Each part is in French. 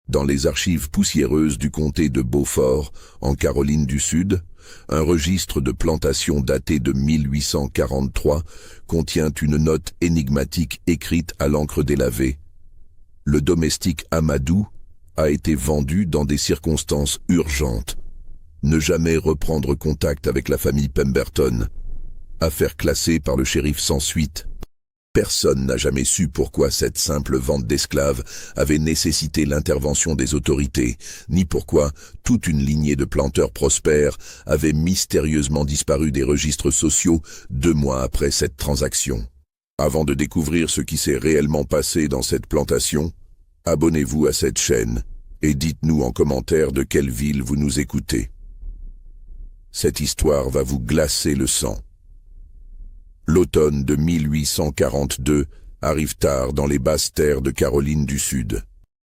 Dans les archives poussiéreuses du comté de Beaufort, en Caroline du Sud, un registre de plantation daté de 1843 contient une note énigmatique écrite à l'encre délavée. Le domestique Amadou a été vendu dans des circonstances urgentes. Ne jamais reprendre contact avec la famille Pemberton. Affaire classée par le shérif sans suite. Personne n'a jamais su pourquoi cette simple vente d'esclaves avait nécessité l'intervention des autorités, ni pourquoi toute une lignée de planteurs prospères avait mystérieusement disparu des registres sociaux 2 mois après cette transaction. Avant de découvrir ce qui s'est réellement passé dans cette plantation, abonnez-vous à cette chaîne et dites-nous en commentaire de quelle ville vous nous écoutez. Cette histoire va vous glacer le sang. L'automne de 1842 arrive tard dans les basses terres de Caroline du Sud.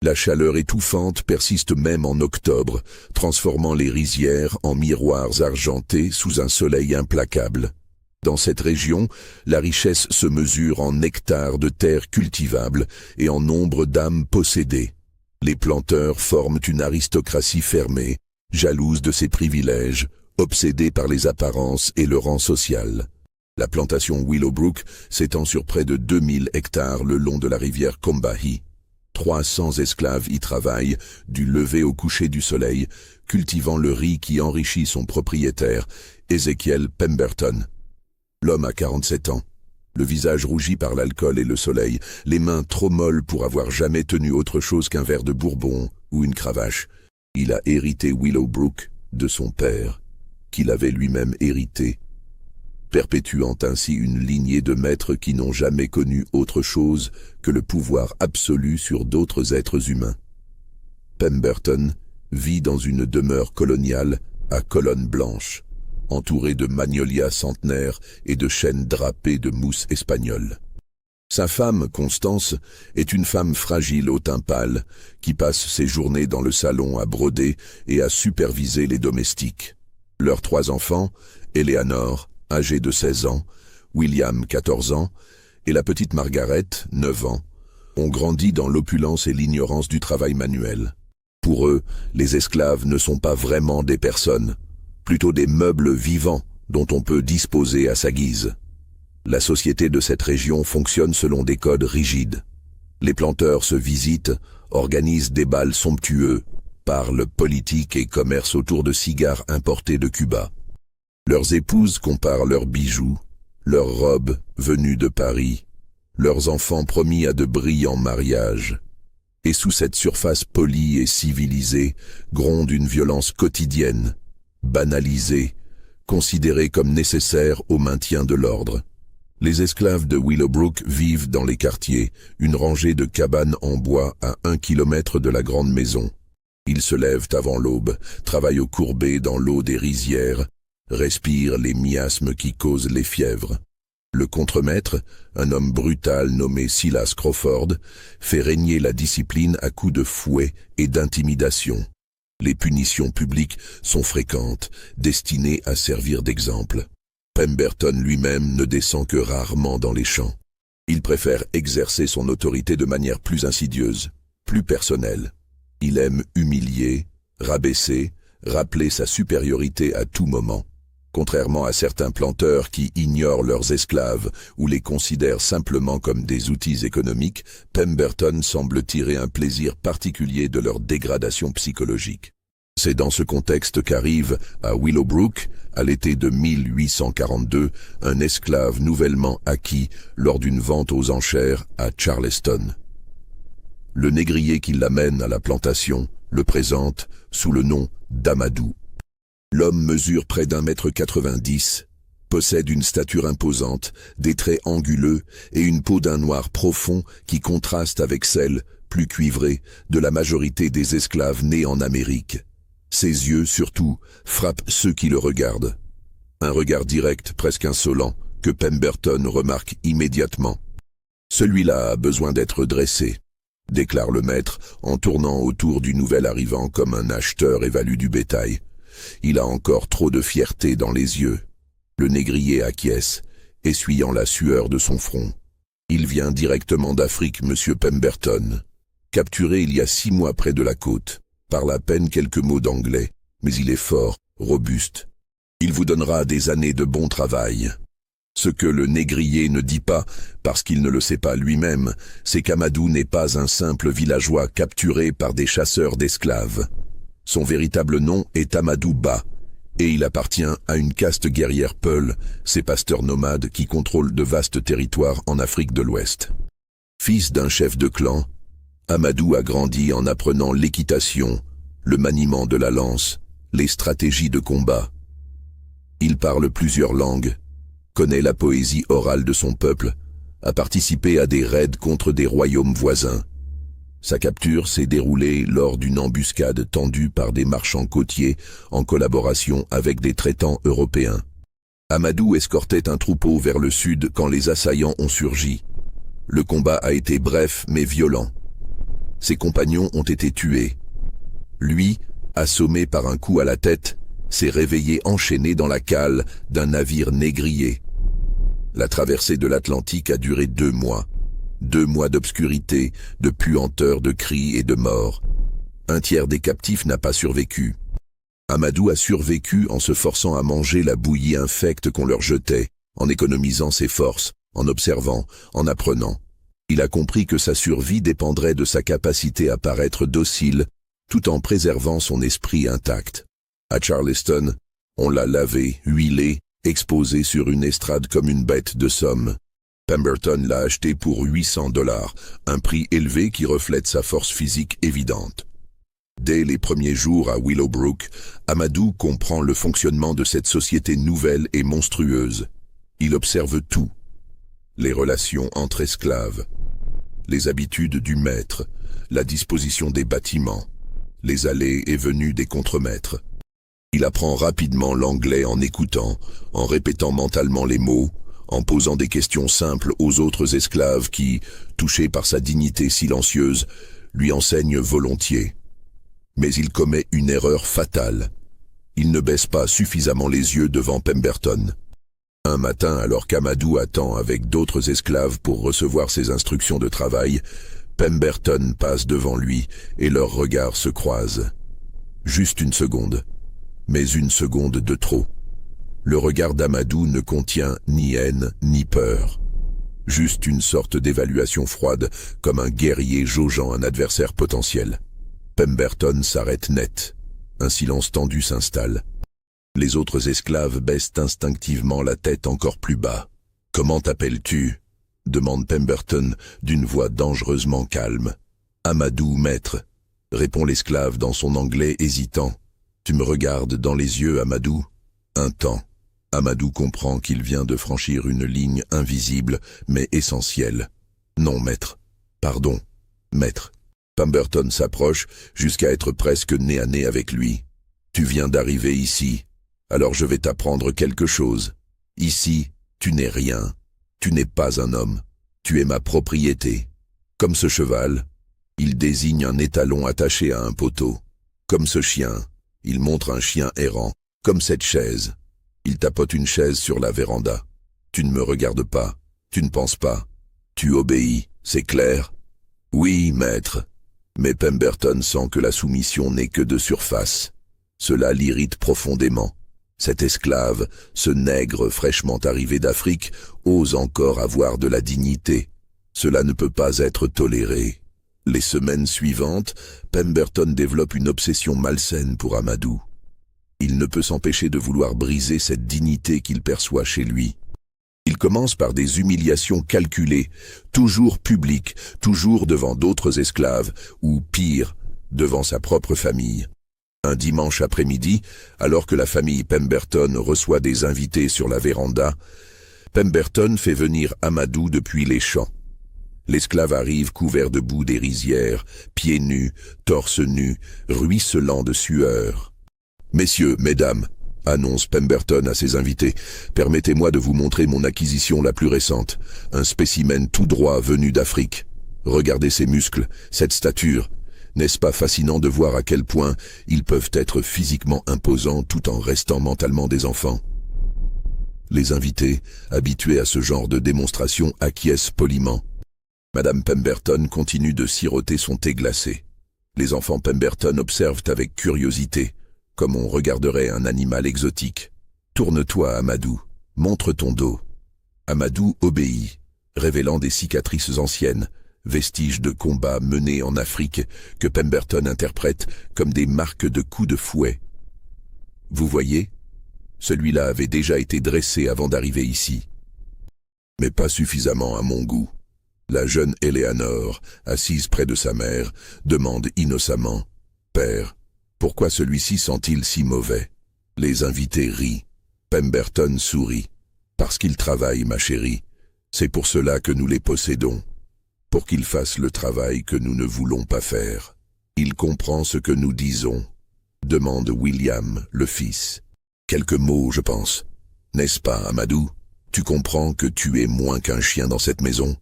La chaleur étouffante persiste même en octobre, transformant les rizières en miroirs argentés sous un soleil implacable. Dans cette région, la richesse se mesure en hectares de terres cultivables et en nombre d'âmes possédées. Les planteurs forment une aristocratie fermée, jalouse de ses privilèges, obsédée par les apparences et le rang social. La plantation Willowbrook s'étend sur près de 2000 hectares le long de la rivière Combahee. 300 esclaves y travaillent, du lever au coucher du soleil, cultivant le riz qui enrichit son propriétaire, Ezekiel Pemberton. L'homme a 47 ans, le visage rougi par l'alcool et le soleil, les mains trop molles pour avoir jamais tenu autre chose qu'un verre de bourbon ou une cravache. Il a hérité Willowbrook de son père, qu'il avait lui-même hérité, perpétuant ainsi une lignée de maîtres qui n'ont jamais connu autre chose que le pouvoir absolu sur d'autres êtres humains. Pemberton vit dans une demeure coloniale à colonnes blanches, entourée de magnolias centenaires et de chênes drapés de mousse espagnole. Sa femme, Constance, est une femme fragile au teint pâle, qui passe ses journées dans le salon à broder et à superviser les domestiques. Leurs 3 enfants, Eleanor, âgée de 16 ans, William, 14 ans, et la petite Margaret, 9 ans, ont grandi dans l'opulence et l'ignorance du travail manuel. Pour eux, les esclaves ne sont pas vraiment des personnes, plutôt des meubles vivants dont on peut disposer à sa guise. La société de cette région fonctionne selon des codes rigides. Les planteurs se visitent, organisent des bals somptueux, parlent politique et commercent autour de cigares importés de Cuba. Leurs épouses comparent leurs bijoux, leurs robes venues de Paris, leurs enfants promis à de brillants mariages. Et sous cette surface polie et civilisée gronde une violence quotidienne, banalisée, considérée comme nécessaire au maintien de l'ordre. Les esclaves de Willowbrook vivent dans les quartiers, une rangée de cabanes en bois à 1 kilomètre de la grande maison. Ils se lèvent avant l'aube, travaillent au courbé dans l'eau des rizières, respirent les miasmes qui causent les fièvres. Le contremaître, un homme brutal nommé Silas Crawford, fait régner la discipline à coups de fouet et d'intimidation. Les punitions publiques sont fréquentes, destinées à servir d'exemple. Pemberton lui-même ne descend que rarement dans les champs. Il préfère exercer son autorité de manière plus insidieuse, plus personnelle. Il aime humilier, rabaisser, rappeler sa supériorité à tout moment. Contrairement à certains planteurs qui ignorent leurs esclaves ou les considèrent simplement comme des outils économiques, Pemberton semble tirer un plaisir particulier de leur dégradation psychologique. C'est dans ce contexte qu'arrive à Willowbrook, à l'été de 1842, un esclave nouvellement acquis lors d'une vente aux enchères à Charleston. Le négrier qui l'amène à la plantation le présente sous le nom d'Amadou. L'homme mesure près d'1,90 m, possède une stature imposante, des traits anguleux et une peau d'un noir profond qui contraste avec celle, plus cuivrée, de la majorité des esclaves nés en Amérique. Ses yeux, surtout, frappent ceux qui le regardent. Un regard direct, presque insolent, que Pemberton remarque immédiatement. Celui-là a besoin d'être dressé, déclare le maître en tournant autour du nouvel arrivant comme un acheteur évalue du bétail. Il a encore trop de fierté dans les yeux. Le négrier acquiesce, essuyant la sueur de son front. Il vient directement d'Afrique, monsieur Pemberton. Capturé il y a 6 mois près de la côte. Parle à peine quelques mots d'anglais, mais il est fort, robuste. Il vous donnera des années de bon travail. Ce que le négrier ne dit pas, parce qu'il ne le sait pas lui-même, c'est qu'Amadou n'est pas un simple villageois capturé par des chasseurs d'esclaves. Son véritable nom est Amadou Ba, et il appartient à une caste guerrière Peul, ces pasteurs nomades qui contrôlent de vastes territoires en Afrique de l'Ouest. Fils d'un chef de clan, Amadou a grandi en apprenant l'équitation, le maniement de la lance, les stratégies de combat. Il parle plusieurs langues, connaît la poésie orale de son peuple, a participé à des raids contre des royaumes voisins. Sa capture s'est déroulée lors d'une embuscade tendue par des marchands côtiers en collaboration avec des traitants européens. Amadou escortait un troupeau vers le sud quand les assaillants ont surgi. Le combat a été bref mais violent. Ses compagnons ont été tués. Lui, assommé par un coup à la tête, s'est réveillé enchaîné dans la cale d'un navire négrier. La traversée de l'Atlantique a duré 2 mois. 2 mois d'obscurité, de puanteur, de cris et de morts. Un tiers des captifs n'a pas survécu. Amadou a survécu en se forçant à manger la bouillie infecte qu'on leur jetait, en économisant ses forces, en observant, en apprenant. Il a compris que sa survie dépendrait de sa capacité à paraître docile, tout en préservant son esprit intact. À Charleston, on l'a lavé, huilé, exposé sur une estrade comme une bête de somme. Pemberton l'a acheté pour $800, un prix élevé qui reflète sa force physique évidente. Dès les premiers jours à Willowbrook, Amadou comprend le fonctionnement de cette société nouvelle et monstrueuse. Il observe tout. Les relations entre esclaves, les habitudes du maître, la disposition des bâtiments, les allées et venues des contremaîtres. Il apprend rapidement l'anglais en écoutant, en répétant mentalement les mots, en posant des questions simples aux autres esclaves qui, touchés par sa dignité silencieuse, lui enseignent volontiers. Mais il commet une erreur fatale. Il ne baisse pas suffisamment les yeux devant Pemberton. Un matin, alors qu'Amadou attend avec d'autres esclaves pour recevoir ses instructions de travail, Pemberton passe devant lui et leurs regards se croisent. Juste une seconde. Mais une seconde de trop. Le regard d'Amadou ne contient ni haine ni peur. Juste une sorte d'évaluation froide, comme un guerrier jaugeant un adversaire potentiel. Pemberton s'arrête net. Un silence tendu s'installe. Les autres esclaves baissent instinctivement la tête encore plus bas. « Comment t'appelles-tu » demande Pemberton d'une voix dangereusement calme. « Amadou, maître » répond l'esclave dans son anglais hésitant. Tu me regardes dans les yeux, Amadou. Un temps. Amadou comprend qu'il vient de franchir une ligne invisible, mais essentielle. Non, maître. Pardon, maître. Pemberton s'approche jusqu'à être presque nez à nez avec lui. Tu viens d'arriver ici, alors je vais t'apprendre quelque chose. Ici, tu n'es rien. Tu n'es pas un homme. Tu es ma propriété. Comme ce cheval, il désigne un étalon attaché à un poteau. Comme ce chien, il montre un chien errant, comme cette chaise. Il tapote une chaise sur la véranda. Tu ne me regardes pas, tu ne penses pas. Tu obéis, c'est clair? Oui, maître. Mais Pemberton sent que la soumission n'est que de surface. Cela l'irrite profondément. Cet esclave, ce nègre fraîchement arrivé d'Afrique, ose encore avoir de la dignité. Cela ne peut pas être toléré. Les semaines suivantes, Pemberton développe une obsession malsaine pour Amadou. Il ne peut s'empêcher de vouloir briser cette dignité qu'il perçoit chez lui. Il commence par des humiliations calculées, toujours publiques, toujours devant d'autres esclaves, ou pire, devant sa propre famille. Un dimanche après-midi, alors que la famille Pemberton reçoit des invités sur la véranda, Pemberton fait venir Amadou depuis les champs. L'esclave arrive couvert de boue des rizières, pieds nus, torse nu, ruisselant de sueur. « Messieurs, mesdames » annonce Pemberton à ses invités, « permettez-moi de vous montrer mon acquisition la plus récente, un spécimen tout droit venu d'Afrique. Regardez ces muscles, cette stature. N'est-ce pas fascinant de voir à quel point ils peuvent être physiquement imposants tout en restant mentalement des enfants ?» Les invités, habitués à ce genre de démonstration, acquiescent poliment. Madame Pemberton continue de siroter son thé glacé. Les enfants Pemberton observent avec curiosité, comme on regarderait un animal exotique. Tourne-toi, Amadou, montre ton dos. Amadou obéit, révélant des cicatrices anciennes, vestiges de combats menés en Afrique que Pemberton interprète comme des marques de coups de fouet. Vous voyez, celui-là avait déjà été dressé avant d'arriver ici. Mais pas suffisamment à mon goût. La jeune Eleanor, assise près de sa mère, demande innocemment « Père, pourquoi celui-ci sent-il si mauvais ?» Les invités rient. Pemberton sourit. « Parce qu'il travaille, ma chérie. C'est pour cela que nous les possédons. Pour qu'il fasse le travail que nous ne voulons pas faire. Il comprend ce que nous disons. » demande William, le fils. « Quelques mots, je pense. N'est-ce pas, Amadou? Tu comprends que tu es moins qu'un chien dans cette maison ?»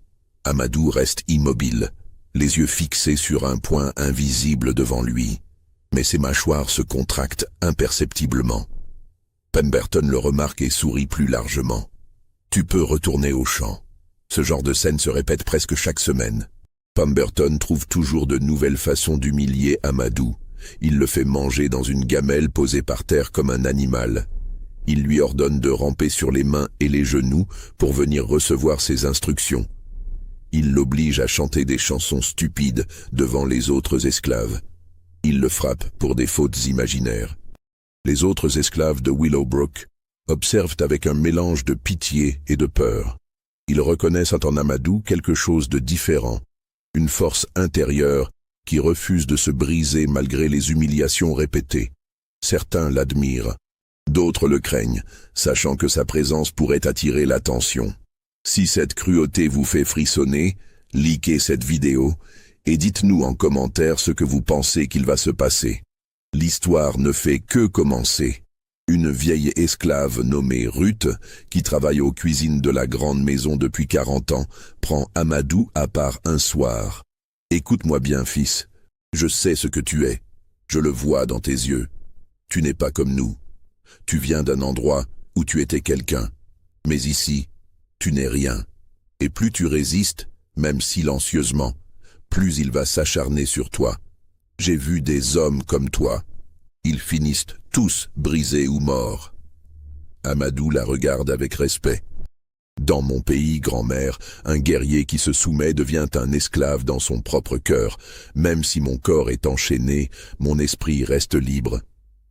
Amadou reste immobile, les yeux fixés sur un point invisible devant lui. Mais ses mâchoires se contractent imperceptiblement. Pemberton le remarque et sourit plus largement. « Tu peux retourner au champ. » Ce genre de scène se répète presque chaque semaine. Pemberton trouve toujours de nouvelles façons d'humilier Amadou. Il le fait manger dans une gamelle posée par terre comme un animal. Il lui ordonne de ramper sur les mains et les genoux pour venir recevoir ses instructions. Il l'oblige à chanter des chansons stupides devant les autres esclaves. Il le frappe pour des fautes imaginaires. Les autres esclaves de Willowbrook observent avec un mélange de pitié et de peur. Ils reconnaissent en Amadou quelque chose de différent, une force intérieure qui refuse de se briser malgré les humiliations répétées. Certains l'admirent, d'autres le craignent, sachant que sa présence pourrait attirer l'attention. Si cette cruauté vous fait frissonner, likez cette vidéo et dites-nous en commentaire ce que vous pensez qu'il va se passer. L'histoire ne fait que commencer. Une vieille esclave nommée Ruth, qui travaille aux cuisines de la grande maison depuis 40 ans, prend Amadou à part un soir. « Écoute-moi bien, fils. Je sais ce que tu es. Je le vois dans tes yeux. Tu n'es pas comme nous. Tu viens d'un endroit où tu étais quelqu'un. Mais ici, tu n'es rien. Et plus tu résistes, même silencieusement, plus il va s'acharner sur toi. J'ai vu des hommes comme toi. Ils finissent tous brisés ou morts. » Amadou la regarde avec respect. « Dans mon pays, grand-mère, un guerrier qui se soumet devient un esclave dans son propre cœur. Même si mon corps est enchaîné, mon esprit reste libre. »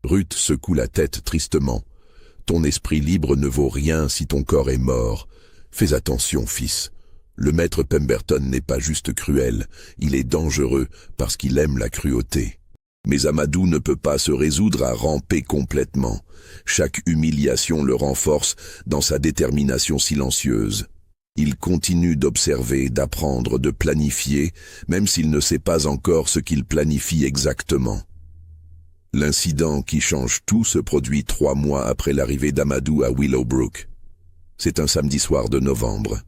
Ruth secoue la tête tristement. « Ton esprit libre ne vaut rien si ton corps est mort. Fais attention, fils. Le maître Pemberton n'est pas juste cruel, il est dangereux parce qu'il aime la cruauté. Mais Amadou ne peut pas se résoudre à ramper complètement. Chaque humiliation le renforce dans sa détermination silencieuse. Il continue d'observer, d'apprendre, de planifier, même s'il ne sait pas encore ce qu'il planifie exactement. L'incident qui change tout se produit 3 mois après l'arrivée d'Amadou à Willowbrook. C'est un samedi soir de novembre.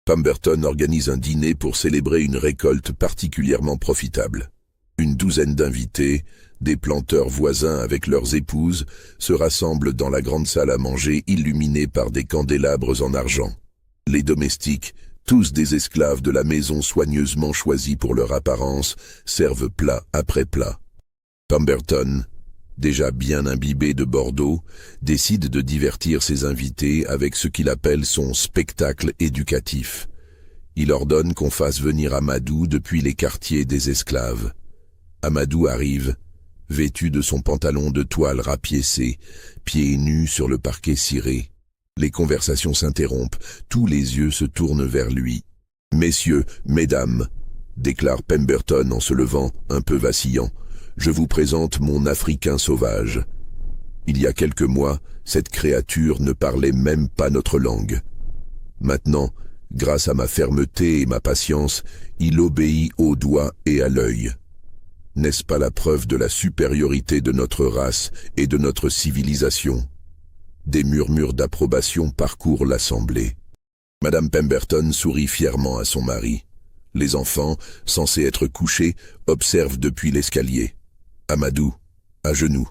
Pemberton organise un dîner pour célébrer une récolte particulièrement profitable. Une douzaine d'invités, des planteurs voisins avec leurs épouses, se rassemblent dans la grande salle à manger illuminée par des candélabres en argent. Les domestiques, tous des esclaves de la maison soigneusement choisis pour leur apparence, servent plat après plat. Pemberton, déjà bien imbibé de Bordeaux, décide de divertir ses invités avec ce qu'il appelle son spectacle éducatif. Il ordonne qu'on fasse venir Amadou depuis les quartiers des esclaves. Amadou arrive, vêtu de son pantalon de toile rapiécé, pieds nus sur le parquet ciré. Les conversations s'interrompent, tous les yeux se tournent vers lui. « Messieurs, mesdames », déclare Pemberton en se levant, un peu vacillant, « je vous présente mon Africain sauvage. Il y a quelques mois, cette créature ne parlait même pas notre langue. Maintenant, grâce à ma fermeté et ma patience, il obéit au doigt et à l'œil. N'est-ce pas la preuve de la supériorité de notre race et de notre civilisation ?» Des murmures d'approbation parcourent l'assemblée. Madame Pemberton sourit fièrement à son mari. Les enfants, censés être couchés, observent depuis l'escalier. Amadou, à genoux.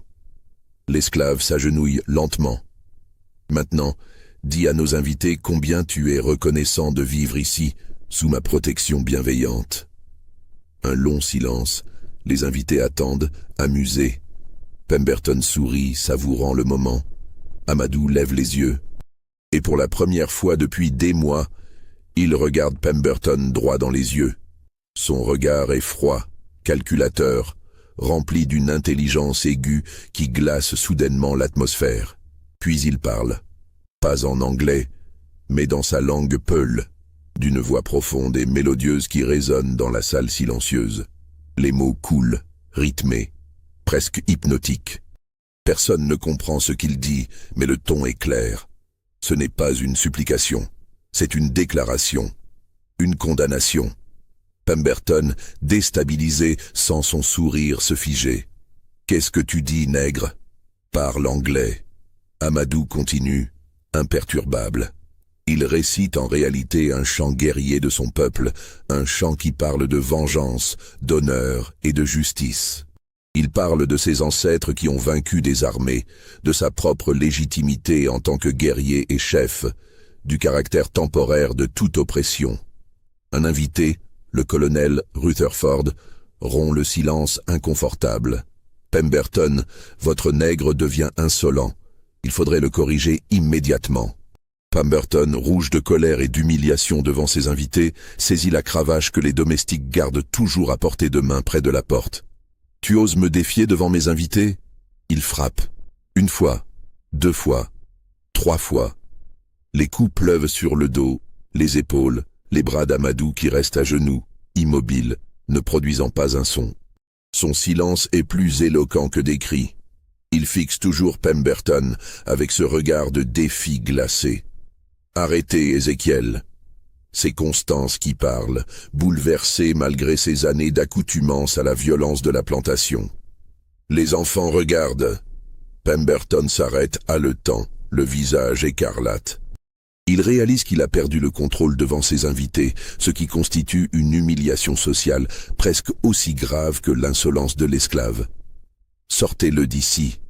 L'esclave s'agenouille lentement. « Maintenant, dis à nos invités combien tu es reconnaissant de vivre ici, sous ma protection bienveillante. Un long silence, les invités attendent, amusés. Pemberton sourit, savourant le moment. Amadou lève les yeux. Et pour la première fois depuis des mois, il regarde Pemberton droit dans les yeux. Son regard est froid, calculateur, rempli d'une intelligence aiguë qui glace soudainement l'atmosphère. Puis il parle, pas en anglais, mais dans sa langue peul, d'une voix profonde et mélodieuse qui résonne dans la salle silencieuse. Les mots coulent, rythmés, presque hypnotiques. Personne ne comprend ce qu'il dit, mais le ton est clair. Ce n'est pas une supplication, c'est une déclaration, une condamnation. Pemberton, déstabilisé, sent son sourire se figer. « Qu'est-ce que tu dis, nègre ?» Parle anglais. Amadou continue, imperturbable. Il récite en réalité un chant guerrier de son peuple, un chant qui parle de vengeance, d'honneur et de justice. Il parle de ses ancêtres qui ont vaincu des armées, de sa propre légitimité en tant que guerrier et chef, du caractère temporaire de toute oppression. Un invité, le colonel Rutherford, rompt le silence inconfortable. « Pemberton, votre nègre devient insolent. Il faudrait le corriger immédiatement. » Pemberton, rouge de colère et d'humiliation devant ses invités, saisit la cravache que les domestiques gardent toujours à portée de main près de la porte. « Tu oses me défier devant mes invités ?» Il frappe. Une fois, 2 fois, 3 fois. Les coups pleuvent sur le dos, les épaules, les bras d'Amadou qui reste à genoux, immobile, ne produisant pas un son. Son silence est plus éloquent que des cris. Il fixe toujours Pemberton avec ce regard de défi glacé. « Arrêtez, Ézéchiel !» C'est Constance qui parle, bouleversée malgré ses années d'accoutumance à la violence de la plantation. Les enfants regardent. Pemberton s'arrête haletant, le visage écarlate. Il réalise qu'il a perdu le contrôle devant ses invités, ce qui constitue une humiliation sociale presque aussi grave que l'insolence de l'esclave. « Sortez-le d'ici »,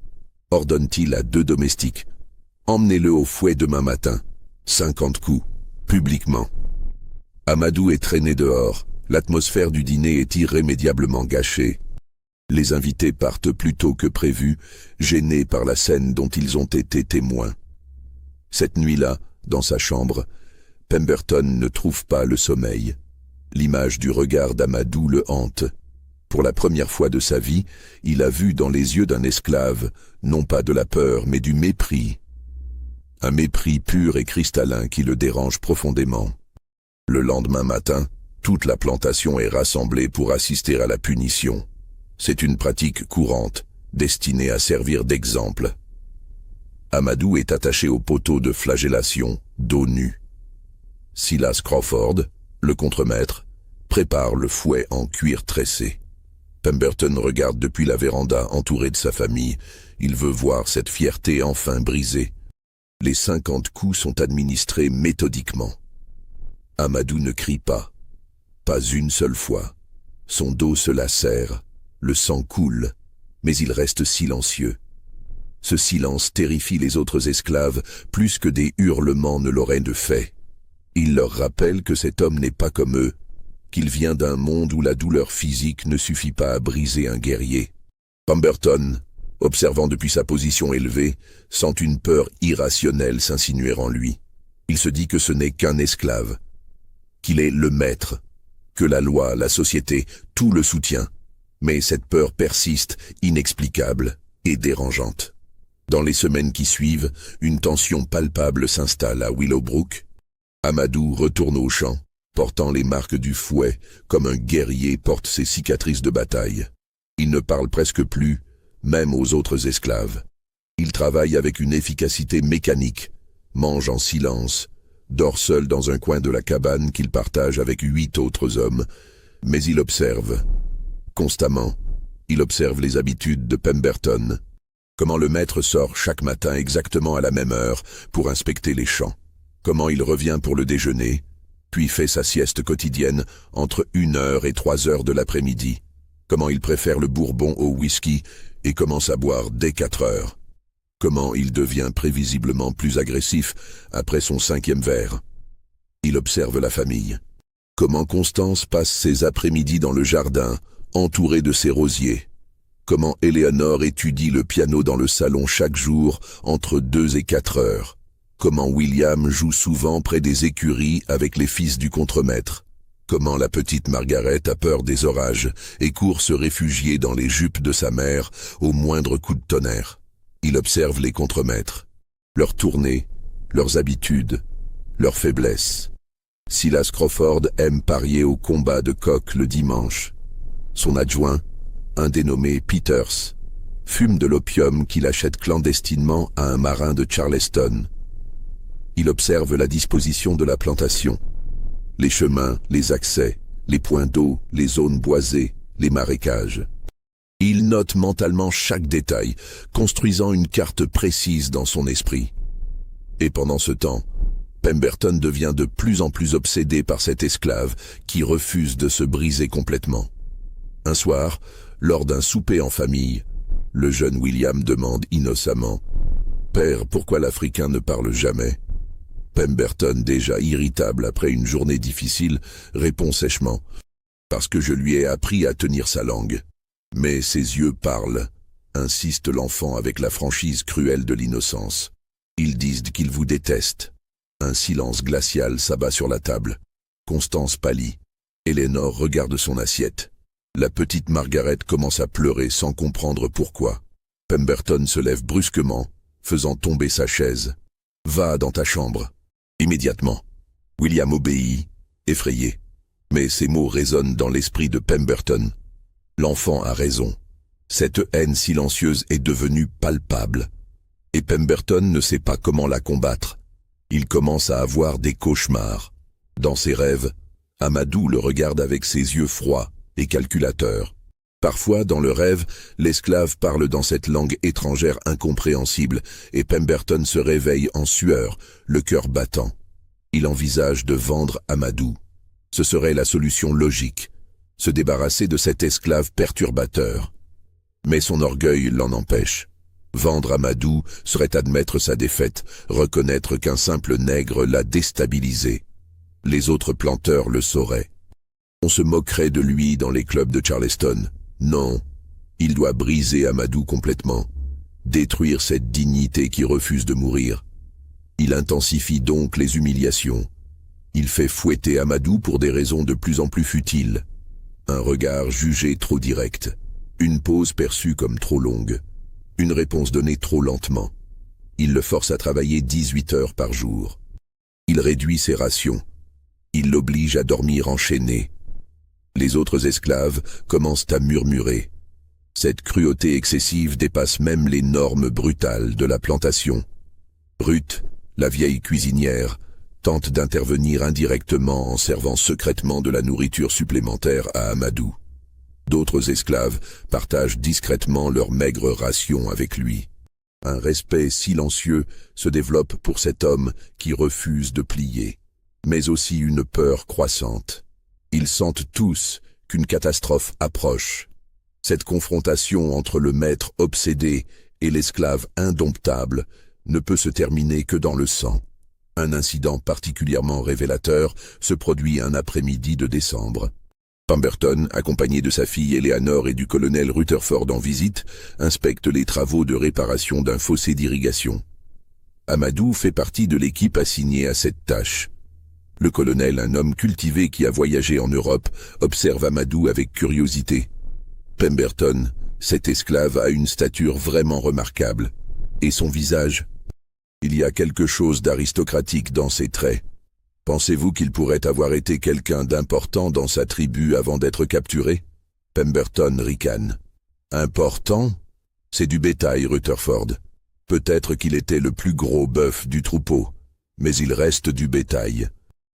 ordonne-t-il à 2 domestiques. « Emmenez-le au fouet demain matin. 50 coups, publiquement. » Amadou est traîné dehors. L'atmosphère du dîner est irrémédiablement gâchée. Les invités partent plus tôt que prévu, gênés par la scène dont ils ont été témoins. Cette nuit-là, dans sa chambre, Pemberton ne trouve pas le sommeil. L'image du regard d'Amadou le hante. Pour la première fois de sa vie, il a vu dans les yeux d'un esclave, non pas de la peur, mais du mépris. Un mépris pur et cristallin qui le dérange profondément. Le lendemain matin, toute la plantation est rassemblée pour assister à la punition. C'est une pratique courante, destinée à servir d'exemple. Amadou est attaché au poteau de flagellation, dos nu. Silas Crawford, le contremaître, prépare le fouet en cuir tressé. Pemberton regarde depuis la véranda entouré de sa famille. Il veut voir cette fierté enfin brisée. Les 50 coups sont administrés méthodiquement. Amadou ne crie pas une seule fois. Son dos se lacère, le sang coule, mais il reste silencieux. Ce silence terrifie les autres esclaves plus que des hurlements ne l'auraient de fait. Il leur rappelle que cet homme n'est pas comme eux, qu'il vient d'un monde où la douleur physique ne suffit pas à briser un guerrier. Pemberton, observant depuis sa position élevée, sent une peur irrationnelle s'insinuer en lui. Il se dit que ce n'est qu'un esclave, qu'il est le maître, que la loi, la société, tout le soutient. Mais cette peur persiste, inexplicable et dérangeante. Dans les semaines qui suivent, une tension palpable s'installe à Willowbrook. Amadou retourne au champ, portant les marques du fouet, comme un guerrier porte ses cicatrices de bataille. Il ne parle presque plus, même aux autres esclaves. Il travaille avec une efficacité mécanique, mange en silence, dort seul dans un coin de la cabane qu'il partage avec 8 autres hommes, mais il observe. Constamment, il observe les habitudes de Pemberton. Comment le maître sort chaque matin exactement à la même heure pour inspecter les champs. Comment il revient pour le déjeuner, puis fait sa sieste quotidienne entre 1h et 3h de l'après-midi. Comment il préfère le bourbon au whisky et commence à boire dès 4h. Comment il devient prévisiblement plus agressif après son 5e verre. Il observe la famille. Comment Constance passe ses après-midi dans le jardin, entourée de ses rosiers. Comment Éléonore étudie le piano dans le salon chaque jour, entre 2 et 4 heures. Comment William joue souvent près des écuries avec les fils du contremaître. Comment la petite Margaret a peur des orages et court se réfugier dans les jupes de sa mère au moindre coup de tonnerre. Il observe les contremaîtres, leurs tournées, leurs habitudes, leurs faiblesses. Silas Crawford aime parier au combat de coq le dimanche. Son adjoint, un dénommé Peters, fume de l'opium qu'il achète clandestinement à un marin de Charleston. Il observe la disposition de la plantation. Les chemins, les accès, les points d'eau, les zones boisées, les marécages. Il note mentalement chaque détail, construisant une carte précise dans son esprit. Et pendant ce temps, Pemberton devient de plus en plus obsédé par cet esclave qui refuse de se briser complètement. Un soir, lors d'un souper en famille, le jeune William demande innocemment « Père, pourquoi l'Africain ne parle jamais ?» Pemberton, déjà irritable après une journée difficile, répond sèchement « Parce que je lui ai appris à tenir sa langue. » Mais ses yeux parlent, insiste l'enfant avec la franchise cruelle de l'innocence. Ils disent qu'ils vous détestent. Un silence glacial s'abat sur la table. Constance pâlit. Éléonore regarde son assiette. La petite Margaret commence à pleurer sans comprendre pourquoi. Pemberton se lève brusquement, faisant tomber sa chaise. « Va dans ta chambre. » Immédiatement. William obéit, effrayé. Mais ces mots résonnent dans l'esprit de Pemberton. L'enfant a raison. Cette haine silencieuse est devenue palpable. Et Pemberton ne sait pas comment la combattre. Il commence à avoir des cauchemars. Dans ses rêves, Amadou le regarde avec ses yeux froids et calculateurs. Parfois, dans le rêve, l'esclave parle dans cette langue étrangère incompréhensible et Pemberton se réveille en sueur, le cœur battant. Il envisage de vendre Amadou. Ce serait la solution logique, se débarrasser de cet esclave perturbateur. Mais son orgueil l'en empêche. Vendre Amadou serait admettre sa défaite, reconnaître qu'un simple nègre l'a déstabilisé. Les autres planteurs le sauraient. On se moquerait de lui dans les clubs de Charleston. Non, il doit briser Amadou complètement, détruire cette dignité qui refuse de mourir. Il intensifie donc les humiliations. Il fait fouetter Amadou pour des raisons de plus en plus futiles. Un regard jugé trop direct, une pause perçue comme trop longue, une réponse donnée trop lentement. Il le force à travailler 18 heures par jour. Il réduit ses rations. Il l'oblige à dormir enchaîné. Les autres esclaves commencent à murmurer. Cette cruauté excessive dépasse même les normes brutales de la plantation. Ruth, la vieille cuisinière, tente d'intervenir indirectement en servant secrètement de la nourriture supplémentaire à Amadou. D'autres esclaves partagent discrètement leur maigre ration avec lui. Un respect silencieux se développe pour cet homme qui refuse de plier, mais aussi une peur croissante. Ils sentent tous qu'une catastrophe approche. Cette confrontation entre le maître obsédé et l'esclave indomptable ne peut se terminer que dans le sang. Un incident particulièrement révélateur se produit un après-midi de décembre. Pemberton, accompagné de sa fille Éléonore et du colonel Rutherford en visite, inspecte les travaux de réparation d'un fossé d'irrigation. Amadou fait partie de l'équipe assignée à cette tâche. Le colonel, un homme cultivé qui a voyagé en Europe, observe Amadou avec curiosité. Pemberton, cet esclave, a une stature vraiment remarquable. Et son visage? Il y a quelque chose d'aristocratique dans ses traits. Pensez-vous qu'il pourrait avoir été quelqu'un d'important dans sa tribu avant d'être capturé? Pemberton ricane. Important? C'est du bétail, Rutherford. Peut-être qu'il était le plus gros bœuf du troupeau, mais il reste du bétail.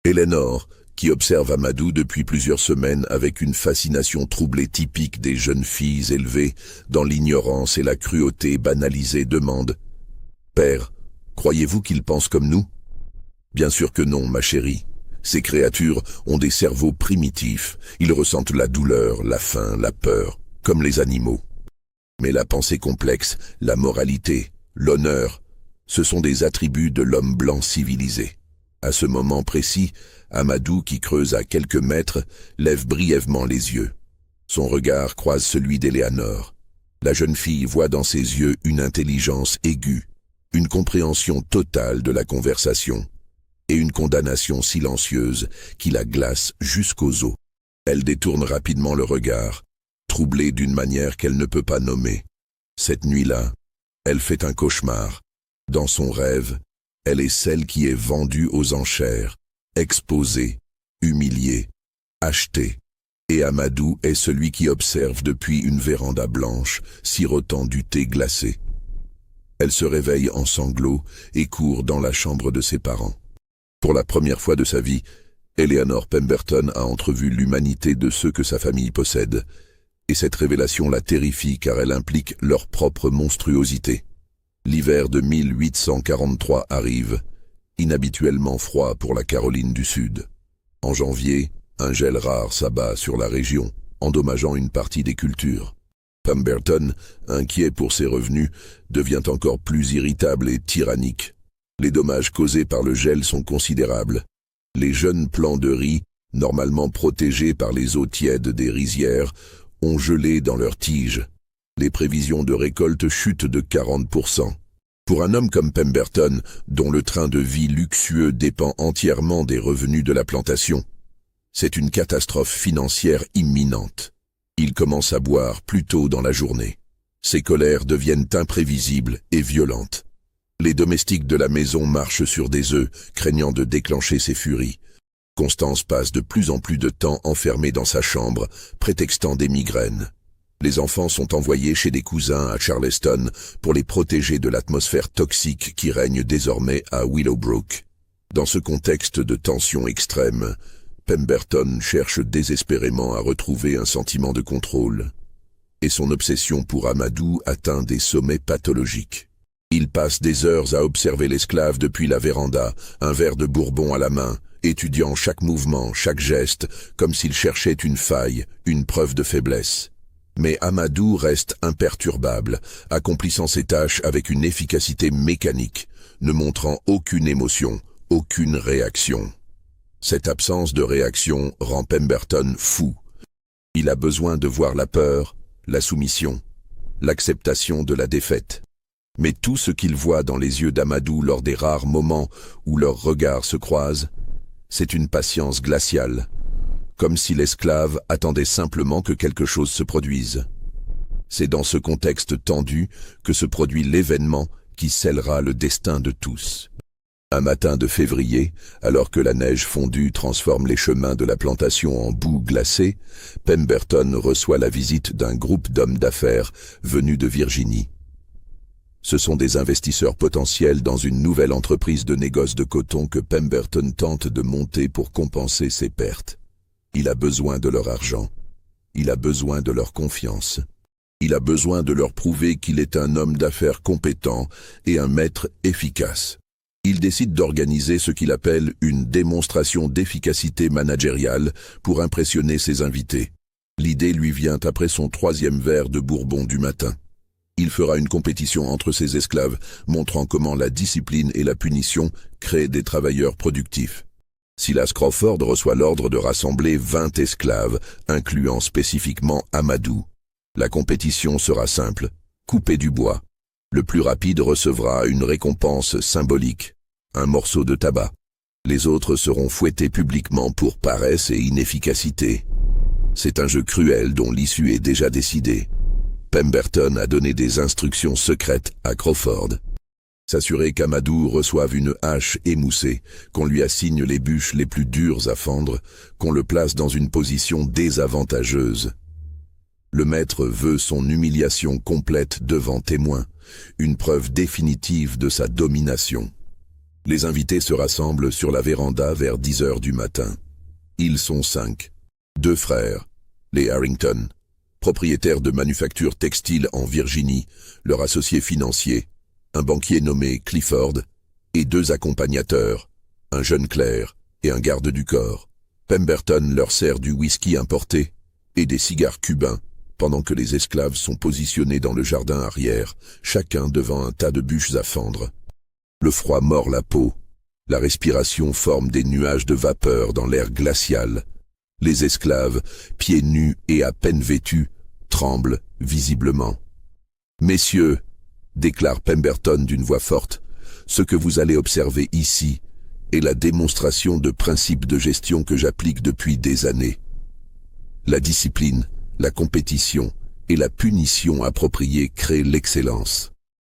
Éléonore, qui observe Amadou depuis plusieurs semaines avec une fascination troublée typique des jeunes filles élevées dans l'ignorance et la cruauté banalisée, demande « Père, croyez-vous qu'il pense comme nous ?» Bien sûr que non, ma chérie. Ces créatures ont des cerveaux primitifs. Ils ressentent la douleur, la faim, la peur, comme les animaux. Mais la pensée complexe, la moralité, l'honneur, ce sont des attributs de l'homme blanc civilisé. À ce moment précis, Amadou, qui creuse à quelques mètres, lève brièvement les yeux. Son regard croise celui d'Eleanor. La jeune fille voit dans ses yeux une intelligence aiguë, une compréhension totale de la conversation, et une condamnation silencieuse qui la glace jusqu'aux os. Elle détourne rapidement le regard, troublée d'une manière qu'elle ne peut pas nommer. Cette nuit-là, elle fait un cauchemar. Dans son rêve, elle est celle qui est vendue aux enchères, exposée, humiliée, achetée. Et Amadou est celui qui observe depuis une véranda blanche, sirotant du thé glacé. Elle se réveille en sanglots et court dans la chambre de ses parents. Pour la première fois de sa vie, Eleanor Pemberton a entrevu l'humanité de ceux que sa famille possède, et cette révélation la terrifie car elle implique leur propre monstruosité. L'hiver de 1843 arrive, inhabituellement froid pour la Caroline du Sud. En janvier, un gel rare s'abat sur la région, endommageant une partie des cultures. Pemberton, inquiet pour ses revenus, devient encore plus irritable et tyrannique. Les dommages causés par le gel sont considérables. Les jeunes plants de riz, normalement protégés par les eaux tièdes des rizières, ont gelé dans leurs tiges. Les prévisions de récolte chutent de 40%. Pour un homme comme Pemberton, dont le train de vie luxueux dépend entièrement des revenus de la plantation, c'est une catastrophe financière imminente. Il commence à boire plus tôt dans la journée. Ses colères deviennent imprévisibles et violentes. Les domestiques de la maison marchent sur des œufs, craignant de déclencher ses furies. Constance passe de plus en plus de temps enfermée dans sa chambre, prétextant des migraines. Les enfants sont envoyés chez des cousins à Charleston pour les protéger de l'atmosphère toxique qui règne désormais à Willowbrook. Dans ce contexte de tension extrême, Pemberton cherche désespérément à retrouver un sentiment de contrôle. Et son obsession pour Amadou atteint des sommets pathologiques. Il passe des heures à observer l'esclave depuis la véranda, un verre de bourbon à la main, étudiant chaque mouvement, chaque geste, comme s'il cherchait une faille, une preuve de faiblesse. Mais Amadou reste imperturbable, accomplissant ses tâches avec une efficacité mécanique, ne montrant aucune émotion, aucune réaction. Cette absence de réaction rend Pemberton fou. Il a besoin de voir la peur, la soumission, l'acceptation de la défaite. Mais tout ce qu'il voit dans les yeux d'Amadou lors des rares moments où leurs regards se croisent, c'est une patience glaciale, comme si l'esclave attendait simplement que quelque chose se produise. C'est dans ce contexte tendu que se produit l'événement qui scellera le destin de tous. Un matin de février, alors que la neige fondue transforme les chemins de la plantation en boue glacée, Pemberton reçoit la visite d'un groupe d'hommes d'affaires venus de Virginie. Ce sont des investisseurs potentiels dans une nouvelle entreprise de négoce de coton que Pemberton tente de monter pour compenser ses pertes. Il a besoin de leur argent. Il a besoin de leur confiance. Il a besoin de leur prouver qu'il est un homme d'affaires compétent et un maître efficace. Il décide d'organiser ce qu'il appelle une démonstration d'efficacité managériale pour impressionner ses invités. L'idée lui vient après son 3e verre de bourbon du matin. Il fera une compétition entre ses esclaves, montrant comment la discipline et la punition créent des travailleurs productifs. Silas Crawford reçoit l'ordre de rassembler 20 esclaves, incluant spécifiquement Amadou. La compétition sera simple, couper du bois. Le plus rapide recevra une récompense symbolique, un morceau de tabac. Les autres seront fouettés publiquement pour paresse et inefficacité. C'est un jeu cruel dont l'issue est déjà décidée. Pemberton a donné des instructions secrètes à Crawford. S'assurer qu'Amadou reçoive une hache émoussée, qu'on lui assigne les bûches les plus dures à fendre, qu'on le place dans une position désavantageuse. Le maître veut son humiliation complète devant témoins, une preuve définitive de sa domination. Les invités se rassemblent sur la véranda vers 10 heures du matin. Ils sont 5. 2 frères, les Harrington, propriétaires de manufactures textiles en Virginie, leur associé financier, un banquier nommé Clifford, et 2 accompagnateurs, un jeune clerc et un garde du corps. Pemberton leur sert du whisky importé et des cigares cubains, pendant que les esclaves sont positionnés dans le jardin arrière, chacun devant un tas de bûches à fendre. Le froid mord la peau. La respiration forme des nuages de vapeur dans l'air glacial. Les esclaves, pieds nus et à peine vêtus, tremblent visiblement. « Messieurs, déclare Pemberton d'une voix forte, ce que vous allez observer ici est la démonstration de principes de gestion que j'applique depuis des années. La discipline, la compétition et la punition appropriée créent l'excellence.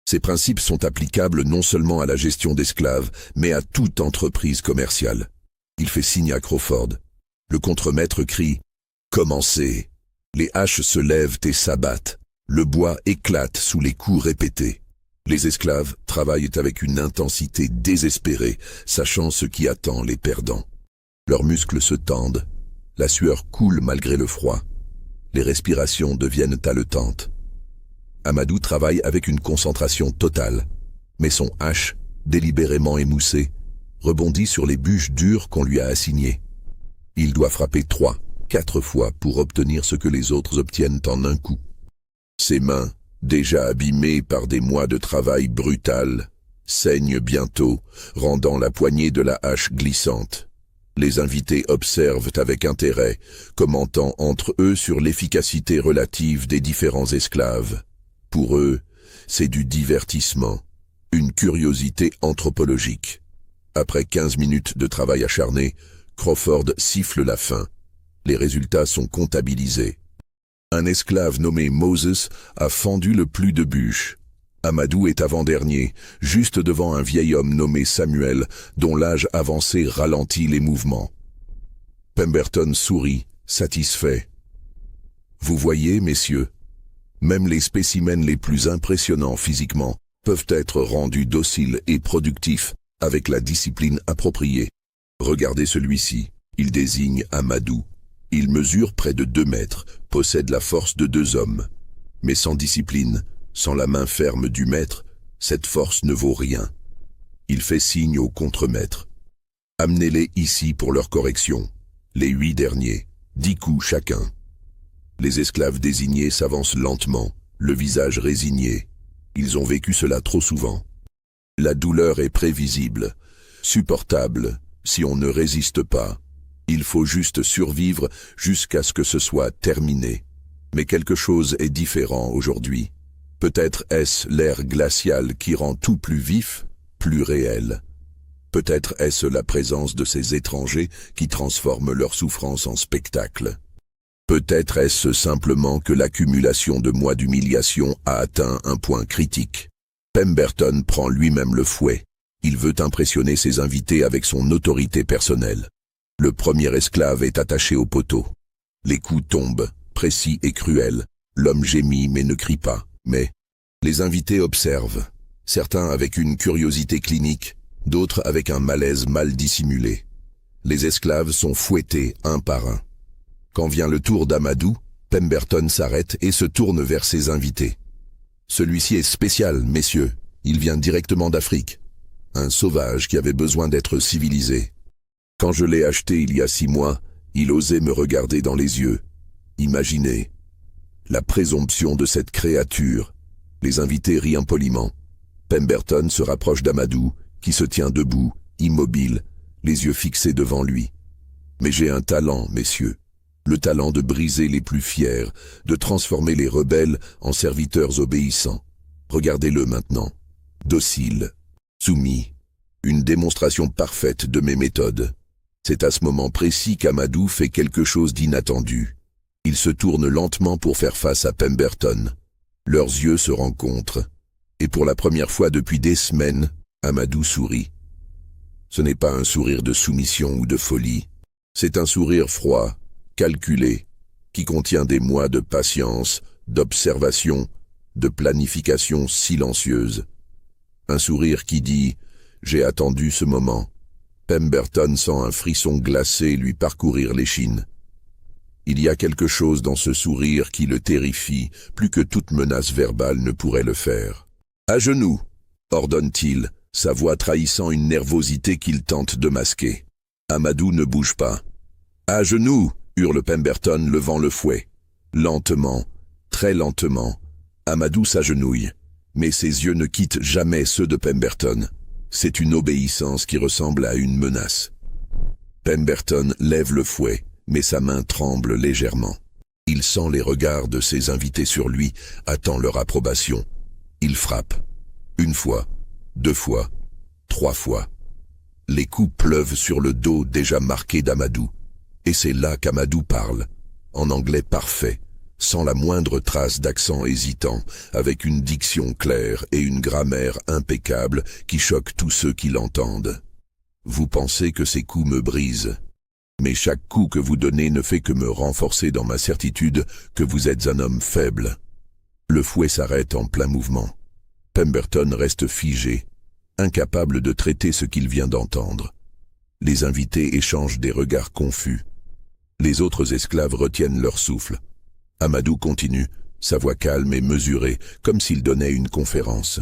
Ces principes sont applicables non seulement à la gestion d'esclaves, mais à toute entreprise commerciale. » Il fait signe à Crawford. Le contremaître crie « Commencez !» Les haches se lèvent et s'abattent. Le bois éclate sous les coups répétés. Les esclaves travaillent avec une intensité désespérée, sachant ce qui attend les perdants. Leurs muscles se tendent. La sueur coule malgré le froid. Les respirations deviennent haletantes. Amadou travaille avec une concentration totale, mais son hache, délibérément émoussée, rebondit sur les bûches dures qu'on lui a assignées. Il doit frapper 3, 4 fois pour obtenir ce que les autres obtiennent en un coup. Ses mains, déjà abîmées par des mois de travail brutal, saignent bientôt, rendant la poignée de la hache glissante. Les invités observent avec intérêt, commentant entre eux sur l'efficacité relative des différents esclaves. Pour eux, c'est du divertissement, une curiosité anthropologique. Après 15 minutes de travail acharné, Crawford siffle la fin. Les résultats sont comptabilisés. Un esclave nommé Moses a fendu le plus de bûches. Amadou est avant-dernier, juste devant un vieil homme nommé Samuel, dont l'âge avancé ralentit les mouvements. Pemberton sourit, satisfait. « Vous voyez, messieurs, même les spécimens les plus impressionnants physiquement peuvent être rendus dociles et productifs avec la discipline appropriée. Regardez celui-ci, il désigne Amadou. Il mesure près de 2 mètres, possède la force de 2 hommes. Mais sans discipline, sans la main ferme du maître, cette force ne vaut rien. Il fait signe au contremaître. Amenez-les ici pour leur correction. Les 8 derniers, 10 coups chacun. Les esclaves désignés s'avancent lentement, le visage résigné. Ils ont vécu cela trop souvent. La douleur est prévisible, supportable, si on ne résiste pas. Il faut juste survivre jusqu'à ce que ce soit terminé. Mais quelque chose est différent aujourd'hui. Peut-être est-ce l'air glacial qui rend tout plus vif, plus réel. Peut-être est-ce la présence de ces étrangers qui transforment leur souffrance en spectacle. Peut-être est-ce simplement que l'accumulation de mois d'humiliation a atteint un point critique. Pemberton prend lui-même le fouet. Il veut impressionner ses invités avec son autorité personnelle. Le premier esclave est attaché au poteau. Les coups tombent, précis et cruels. L'homme gémit mais ne crie pas. Mais les invités observent, certains avec une curiosité clinique, d'autres avec un malaise mal dissimulé. Les esclaves sont fouettés un par un. Quand vient le tour d'Amadou, Pemberton s'arrête et se tourne vers ses invités. Celui-ci est spécial, messieurs. Il vient directement d'Afrique. Un sauvage qui avait besoin d'être civilisé. Quand je l'ai acheté il y a 6 mois, il osait me regarder dans les yeux. Imaginez la présomption de cette créature. Les invités rient impoliment. Pemberton se rapproche d'Amadou, qui se tient debout, immobile, les yeux fixés devant lui. Mais j'ai un talent, messieurs. Le talent de briser les plus fiers, de transformer les rebelles en serviteurs obéissants. Regardez-le maintenant. Docile, soumis. Une démonstration parfaite de mes méthodes. C'est à ce moment précis qu'Amadou fait quelque chose d'inattendu. Il se tourne lentement pour faire face à Pemberton. Leurs yeux se rencontrent. Et pour la première fois depuis des semaines, Amadou sourit. Ce n'est pas un sourire de soumission ou de folie. C'est un sourire froid, calculé, qui contient des mois de patience, d'observation, de planification silencieuse. Un sourire qui dit « J'ai attendu ce moment ». Pemberton sent un frisson glacé lui parcourir l'échine. Il y a quelque chose dans ce sourire qui le terrifie, plus que toute menace verbale ne pourrait le faire. « À genoux !» ordonne-t-il, sa voix trahissant une nervosité qu'il tente de masquer. Amadou ne bouge pas. « À genoux !» hurle Pemberton, levant le fouet. Lentement, très lentement, Amadou s'agenouille, mais ses yeux ne quittent jamais ceux de Pemberton. C'est une obéissance qui ressemble à une menace. Pemberton lève le fouet, mais sa main tremble légèrement. Il sent les regards de ses invités sur lui, attend leur approbation. Il frappe. 1 fois, 2 fois, 3 fois. Les coups pleuvent sur le dos déjà marqué d'Amadou. Et c'est là qu'Amadou parle, en anglais parfait, sans la moindre trace d'accent hésitant, avec une diction claire et une grammaire impeccable qui choque tous ceux qui l'entendent. Vous pensez que ces coups me brisent. Mais chaque coup que vous donnez ne fait que me renforcer dans ma certitude que vous êtes un homme faible. Le fouet s'arrête en plein mouvement. Pemberton reste figé, incapable de traiter ce qu'il vient d'entendre. Les invités échangent des regards confus. Les autres esclaves retiennent leur souffle. Amadou continue, sa voix calme et mesurée, comme s'il donnait une conférence.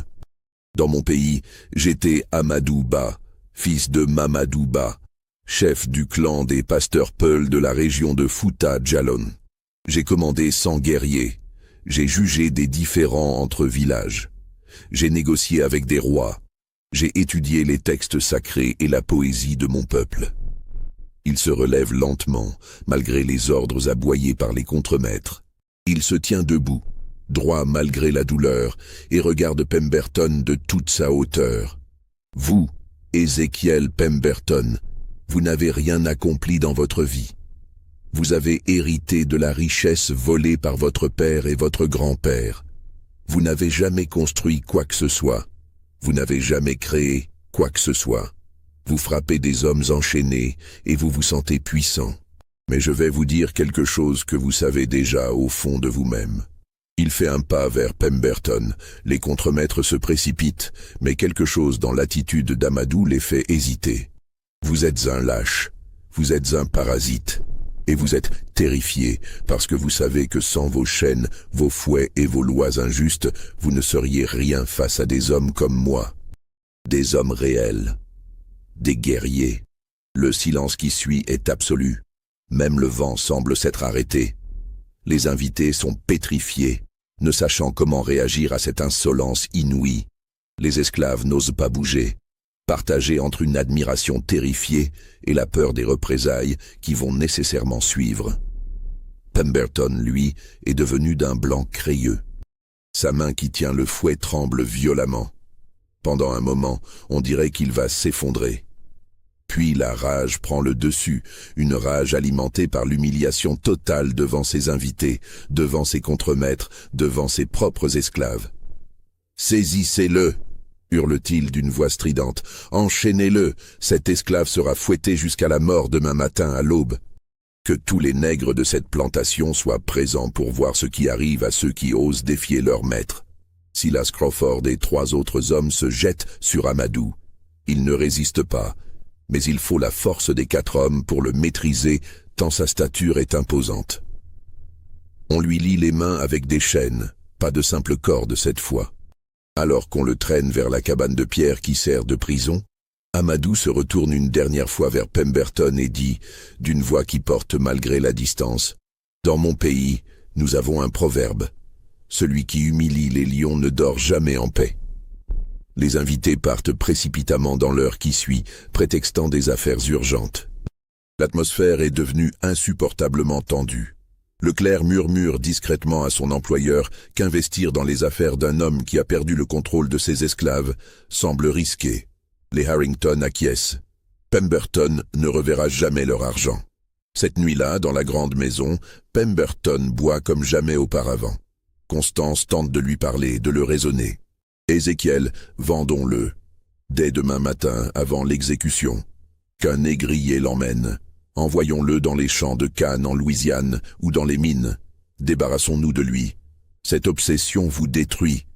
Dans mon pays, j'étais Amadou Ba, fils de Mamadou Ba, chef du clan des pasteurs Peuls de la région de Fouta Djallon. J'ai commandé 100 guerriers. J'ai jugé des différends entre villages. J'ai négocié avec des rois. J'ai étudié les textes sacrés et la poésie de mon peuple. Il se relève lentement, malgré les ordres aboyés par les contremaîtres. Il se tient debout, droit malgré la douleur, et regarde Pemberton de toute sa hauteur. Vous, Ézéchiel Pemberton, vous n'avez rien accompli dans votre vie. Vous avez hérité de la richesse volée par votre père et votre grand-père. Vous n'avez jamais construit quoi que ce soit. Vous n'avez jamais créé quoi que ce soit. Vous frappez des hommes enchaînés et vous vous sentez puissant. Mais je vais vous dire quelque chose que vous savez déjà au fond de vous-même. Il fait un pas vers Pemberton. Les contremaîtres se précipitent, mais quelque chose dans l'attitude d'Amadou les fait hésiter. Vous êtes un lâche, vous êtes un parasite, et vous êtes terrifié parce que vous savez que sans vos chaînes, vos fouets et vos lois injustes, vous ne seriez rien face à des hommes comme moi. Des hommes réels, des guerriers. Le silence qui suit est absolu. Même le vent semble s'être arrêté. Les invités sont pétrifiés, ne sachant comment réagir à cette insolence inouïe. Les esclaves n'osent pas bouger, partagés entre une admiration terrifiée et la peur des représailles qui vont nécessairement suivre. Pemberton, lui, est devenu d'un blanc crayeux. Sa main qui tient le fouet tremble violemment. Pendant un moment, on dirait qu'il va s'effondrer. Puis la rage prend le dessus, une rage alimentée par l'humiliation totale devant ses invités, devant ses contremaîtres, devant ses propres esclaves. « Saisissez-le !» hurle-t-il d'une voix stridente. « Enchaînez-le, cet esclave sera fouetté jusqu'à la mort demain matin à l'aube. » Que tous les nègres de cette plantation soient présents pour voir ce qui arrive à ceux qui osent défier leur maître. Silas Crawford et 3 autres hommes se jettent sur Amadou. Il ne résiste pas. Mais il faut la force des 4 hommes pour le maîtriser, tant sa stature est imposante. On lui lie les mains avec des chaînes, pas de simples cordes cette fois. Alors qu'on le traîne vers la cabane de pierre qui sert de prison, Amadou se retourne une dernière fois vers Pemberton et dit, d'une voix qui porte malgré la distance, « Dans mon pays, nous avons un proverbe. Celui qui humilie les lions ne dort jamais en paix. » Les invités partent précipitamment dans l'heure qui suit, prétextant des affaires urgentes. L'atmosphère est devenue insupportablement tendue. Le clerc murmure discrètement à son employeur qu'investir dans les affaires d'un homme qui a perdu le contrôle de ses esclaves semble risqué. Les Harrington acquiescent. Pemberton ne reverra jamais leur argent. Cette nuit-là, dans la grande maison, Pemberton boit comme jamais auparavant. Constance tente de lui parler, de le raisonner. Ézéchiel, vendons-le. Dès demain matin, avant l'exécution. Qu'un négrier l'emmène. Envoyons-le dans les champs de canne en Louisiane ou dans les mines. Débarrassons-nous de lui. Cette obsession vous détruit.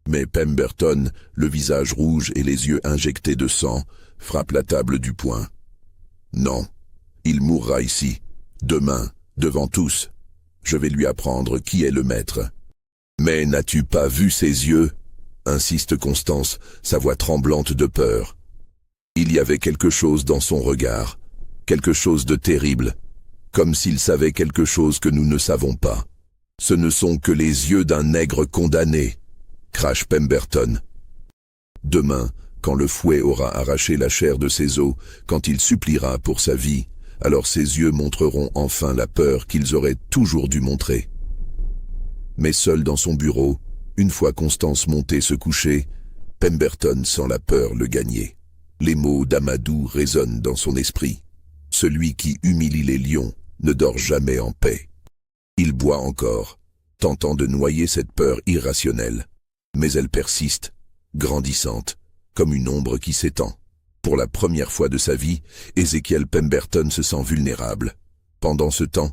Mais Pemberton, le visage rouge et les yeux injectés de sang, frappe la table du poing. Non, il mourra ici, demain, devant tous. Je vais lui apprendre qui est le maître. Mais n'as-tu pas vu ses yeux ? Insiste Constance, sa voix tremblante de peur. Il y avait quelque chose dans son regard, quelque chose de terrible, comme s'il savait quelque chose que nous ne savons pas. Ce ne sont que les yeux d'un nègre condamné, crache Pemberton. Demain, Quand le fouet aura arraché la chair de ses os, quand il suppliera pour sa vie, alors ses yeux montreront enfin la peur qu'ils auraient toujours dû montrer. Mais seul dans son bureau, une fois Constance montée se coucher, Pemberton sent la peur le gagner. Les mots d'Amadou résonnent dans son esprit. Celui qui humilie les lions ne dort jamais en paix. Il boit encore, tentant de noyer cette peur irrationnelle. Mais elle persiste, grandissante, comme une ombre qui s'étend. Pour la première fois de sa vie, Ezekiel Pemberton se sent vulnérable. Pendant ce temps,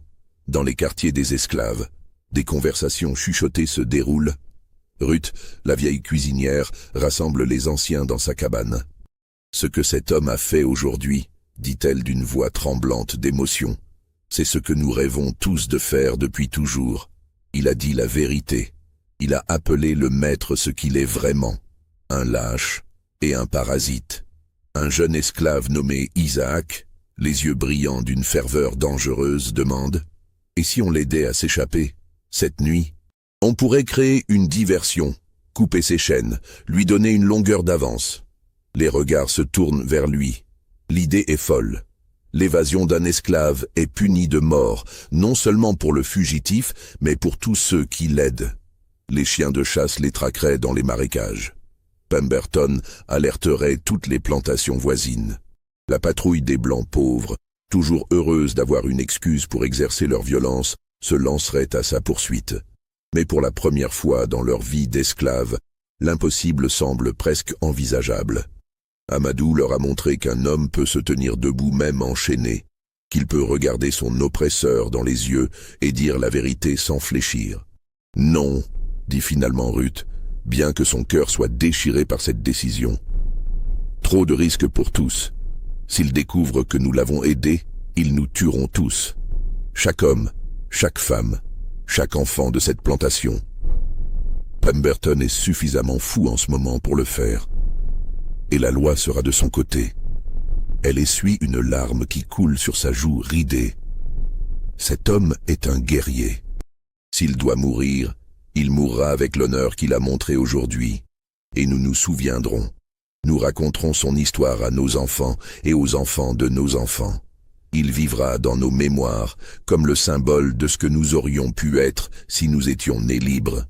dans les quartiers des esclaves, des conversations chuchotées se déroulent. Ruth, la vieille cuisinière, rassemble les anciens dans sa cabane. « Ce que cet homme a fait aujourd'hui, dit-elle d'une voix tremblante d'émotion, c'est ce que nous rêvons tous de faire depuis toujours. Il a dit la vérité. Il a appelé le maître ce qu'il est vraiment, un lâche et un parasite. » Un jeune esclave nommé Isaac, les yeux brillants d'une ferveur dangereuse, demande « Et si on l'aidait à s'échapper, cette nuit ?» On pourrait créer une diversion, couper ses chaînes, lui donner une longueur d'avance. Les regards se tournent vers lui. L'idée est folle. L'évasion d'un esclave est punie de mort, non seulement pour le fugitif, mais pour tous ceux qui l'aident. Les chiens de chasse les traqueraient dans les marécages. Pemberton alerterait toutes les plantations voisines. La patrouille des Blancs pauvres, toujours heureuse d'avoir une excuse pour exercer leur violence, se lancerait à sa poursuite. Mais pour la première fois dans leur vie d'esclaves, l'impossible semble presque envisageable. Amadou leur a montré qu'un homme peut se tenir debout même enchaîné, qu'il peut regarder son oppresseur dans les yeux et dire la vérité sans fléchir. « Non », dit finalement Ruth, bien que son cœur soit déchiré par cette décision. Trop de risques pour tous. S'ils découvrent que nous l'avons aidé, ils nous tueront tous. Chaque homme, chaque femme, chaque enfant de cette plantation. Pemberton est suffisamment fou en ce moment pour le faire. Et la loi sera de son côté. Elle essuie une larme qui coule sur sa joue ridée. Cet homme est un guerrier. S'il doit mourir, il mourra avec l'honneur qu'il a montré aujourd'hui, et nous nous souviendrons. Nous raconterons son histoire à nos enfants et aux enfants de nos enfants. Il vivra dans nos mémoires comme le symbole de ce que nous aurions pu être si nous étions nés libres.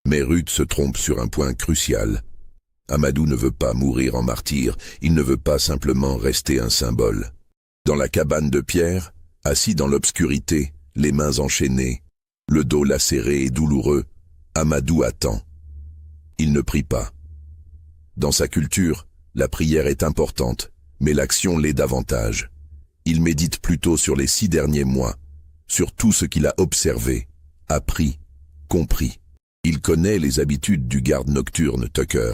Mais Ruth se trompe sur un point crucial. Amadou ne veut pas mourir en martyr, il ne veut pas simplement rester un symbole. Dans la cabane de pierre, assis dans l'obscurité, les mains enchaînées, le dos lacéré et douloureux, Amadou attend. Il ne prie pas. Dans sa culture, la prière est importante, mais l'action l'est davantage. Il médite plutôt sur les 6 derniers mois, sur tout ce qu'il a observé, appris, compris. Il connaît les habitudes du garde nocturne Tucker,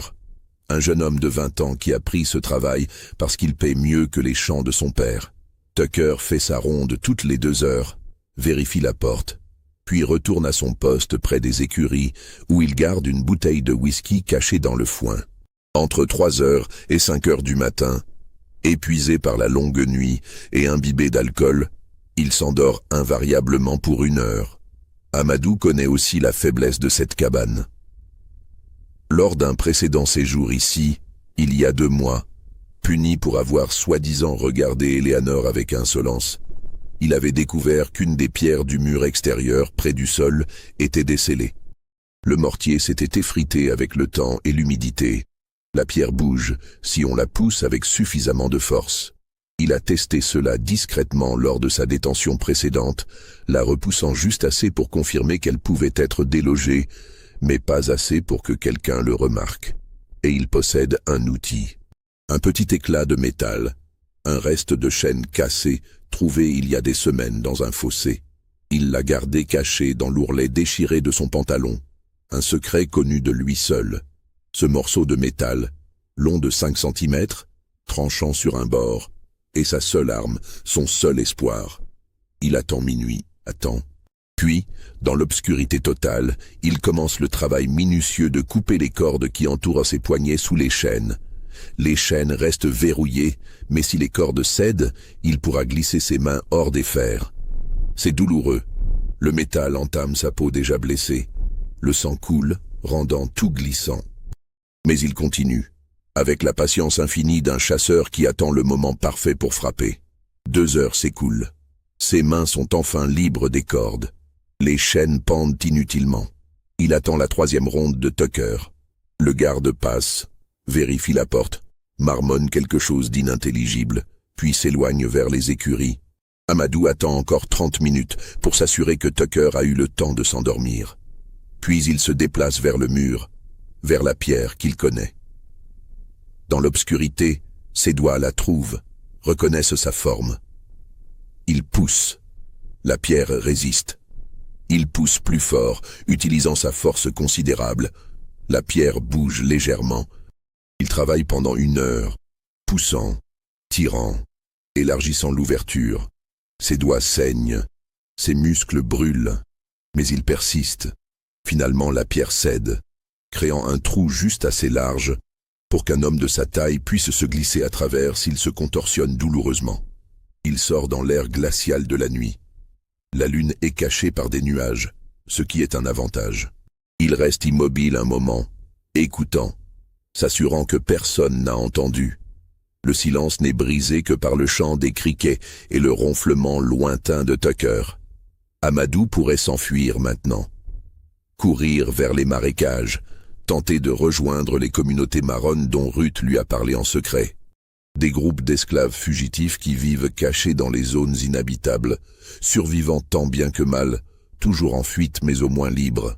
un jeune homme de 20 ans qui a pris ce travail parce qu'il paie mieux que les champs de son père. Tucker fait sa ronde toutes les 2 heures, vérifie la porte, puis retourne à son poste près des écuries où il garde une bouteille de whisky cachée dans le foin. Entre 3 heures et 5 heures du matin, épuisé par la longue nuit et imbibé d'alcool, il s'endort invariablement pour 1 heure. Amadou connaît aussi la faiblesse de cette cabane. Lors d'un précédent séjour ici, il y a 2 mois, puni pour avoir soi-disant regardé Eleanor avec insolence, il avait découvert qu'une des pierres du mur extérieur près du sol était décellée. Le mortier s'était effrité avec le temps et l'humidité. La pierre bouge si on la pousse avec suffisamment de force. Il a testé cela discrètement lors de sa détention précédente, la repoussant juste assez pour confirmer qu'elle pouvait être délogée, mais pas assez pour que quelqu'un le remarque. Et il possède un outil. Un petit éclat de métal, un reste de chaîne cassée, trouvé il y a des semaines dans un fossé. Il l'a gardé caché dans l'ourlet déchiré de son pantalon. Un secret connu de lui seul. Ce morceau de métal, long de 5 cm, tranchant sur un bord, est sa seule arme, son seul espoir. Il attend minuit, attend. Puis, dans l'obscurité totale, il commence le travail minutieux de couper les cordes qui entourent ses poignets sous les chaînes. Les chaînes restent verrouillées, mais si les cordes cèdent, il pourra glisser ses mains hors des fers. C'est douloureux. Le métal entame sa peau déjà blessée. Le sang coule, rendant tout glissant. Mais il continue. avec la patience infinie d'un chasseur qui attend le moment parfait pour frapper. 2 heures s'écoulent. Ses mains sont enfin libres des cordes. Les chaînes pendent inutilement. Il attend la 3e ronde de Tucker. Le garde passe, vérifie la porte, marmonne quelque chose d'inintelligible, puis s'éloigne vers les écuries. Amadou attend encore 30 minutes pour s'assurer que Tucker a eu le temps de s'endormir. Puis il se déplace vers le mur, vers la pierre qu'il connaît. Dans l'obscurité, ses doigts la trouvent, reconnaissent sa forme. Il pousse. La pierre résiste. Il pousse plus fort, utilisant sa force considérable. La pierre bouge légèrement. Il travaille pendant 1 heure, poussant, tirant, élargissant l'ouverture. Ses doigts saignent, ses muscles brûlent, mais il persiste. Finalement, la pierre cède, créant un trou juste assez large pour qu'un homme de sa taille puisse se glisser à travers s'il se contorsionne douloureusement. Il sort dans l'air glacial de la nuit. La lune est cachée par des nuages, ce qui est un avantage. Il reste immobile un moment, écoutant, s'assurant que personne n'a entendu. Le silence n'est brisé que par le chant des criquets et le ronflement lointain de Tucker. Amadou pourrait s'enfuir maintenant. Courir vers les marécages, tenter de rejoindre les communautés marronnes dont Ruth lui a parlé en secret. Des groupes d'esclaves fugitifs qui vivent cachés dans les zones inhabitables, survivant tant bien que mal, toujours en fuite mais au moins libres.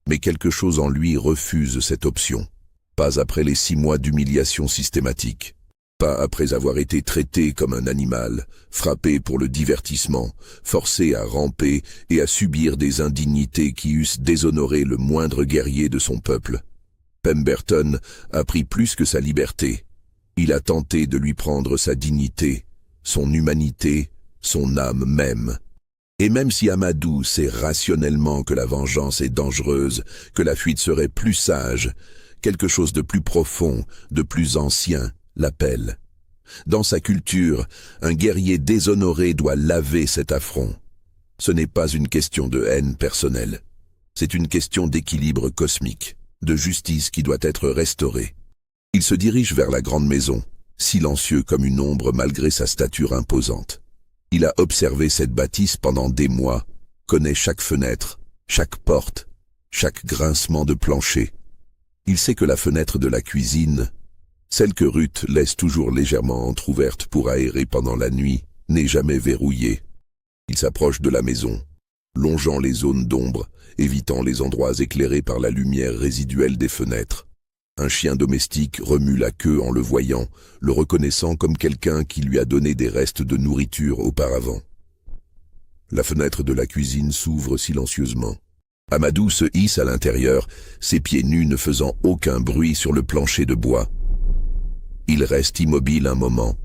Mais quelque chose en lui refuse cette option. Pas après les 6 mois d'humiliation systématique. Pas après avoir été traité comme un animal, frappé pour le divertissement, forcé à ramper et à subir des indignités qui eussent déshonoré le moindre guerrier de son peuple. Pemberton a pris plus que sa liberté. Il a tenté de lui prendre sa dignité, son humanité, son âme même. Et même si Amadou sait rationnellement que la vengeance est dangereuse, que la fuite serait plus sage, quelque chose de plus profond, de plus ancien, l'appelle. Dans sa culture, un guerrier déshonoré doit laver cet affront. Ce n'est pas une question de haine personnelle. C'est une question d'équilibre cosmique, de justice qui doit être restaurée. Il se dirige vers la grande maison, silencieux comme une ombre malgré sa stature imposante. Il a observé cette bâtisse pendant des mois, connaît chaque fenêtre, chaque porte, chaque grincement de plancher. Il sait que la fenêtre de la cuisine, celle que Ruth laisse toujours légèrement entr'ouverte pour aérer pendant la nuit, n'est jamais verrouillée. Il s'approche de la maison, longeant les zones d'ombre, évitant les endroits éclairés par la lumière résiduelle des fenêtres. Un chien domestique remue la queue en le voyant, le reconnaissant comme quelqu'un qui lui a donné des restes de nourriture auparavant. La fenêtre de la cuisine s'ouvre silencieusement. Amadou se hisse à l'intérieur, ses pieds nus ne faisant aucun bruit sur le plancher de bois. Il reste immobile un moment,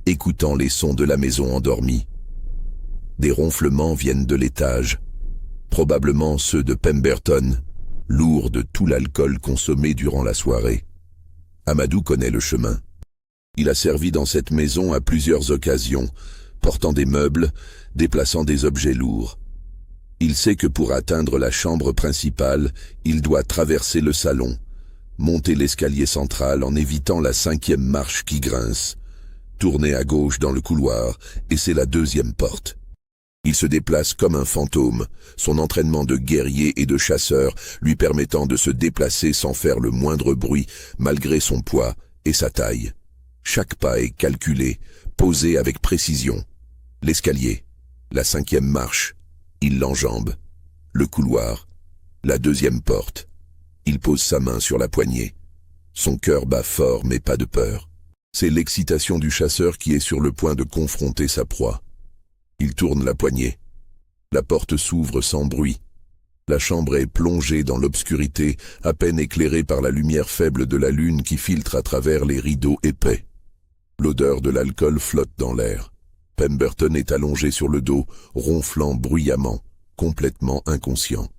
écoutant les sons de la maison endormie. Des ronflements viennent de l'étage, probablement ceux de Pemberton, lourds de tout l'alcool consommé durant la soirée. Amadou connaît le chemin. Il a servi dans cette maison à plusieurs occasions, portant des meubles, déplaçant des objets lourds. Il sait que pour atteindre la chambre principale, il doit traverser le salon, monter l'escalier central en évitant la 5e marche qui grince, tourner à gauche dans le couloir, et c'est la 2e porte. Il se déplace comme un fantôme, son entraînement de guerrier et de chasseur lui permettant de se déplacer sans faire le moindre bruit, malgré son poids et sa taille. Chaque pas est calculé, posé avec précision. L'escalier, la 5e marche, il l'enjambe. Le couloir, la 2e porte. Il pose sa main sur la poignée. Son cœur bat fort mais pas de peur. C'est l'excitation du chasseur qui est sur le point de confronter sa proie. Il tourne la poignée. La porte s'ouvre sans bruit. La chambre est plongée dans l'obscurité, à peine éclairée par la lumière faible de la lune qui filtre à travers les rideaux épais. L'odeur de l'alcool flotte dans l'air. Pemberton est allongé sur le dos, ronflant bruyamment, complètement inconscient.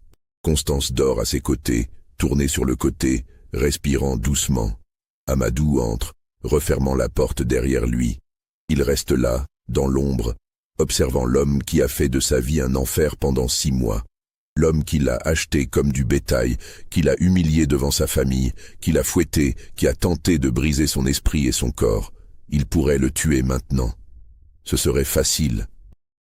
Constance dort à ses côtés, tournée sur le côté, respirant doucement. Amadou entre, refermant la porte derrière lui. Il reste là, dans l'ombre, observant l'homme qui a fait de sa vie un enfer pendant 6 mois. L'homme qui l'a acheté comme du bétail, qui l'a humilié devant sa famille, qui l'a fouetté, qui a tenté de briser son esprit et son corps, il pourrait le tuer maintenant. Ce serait facile.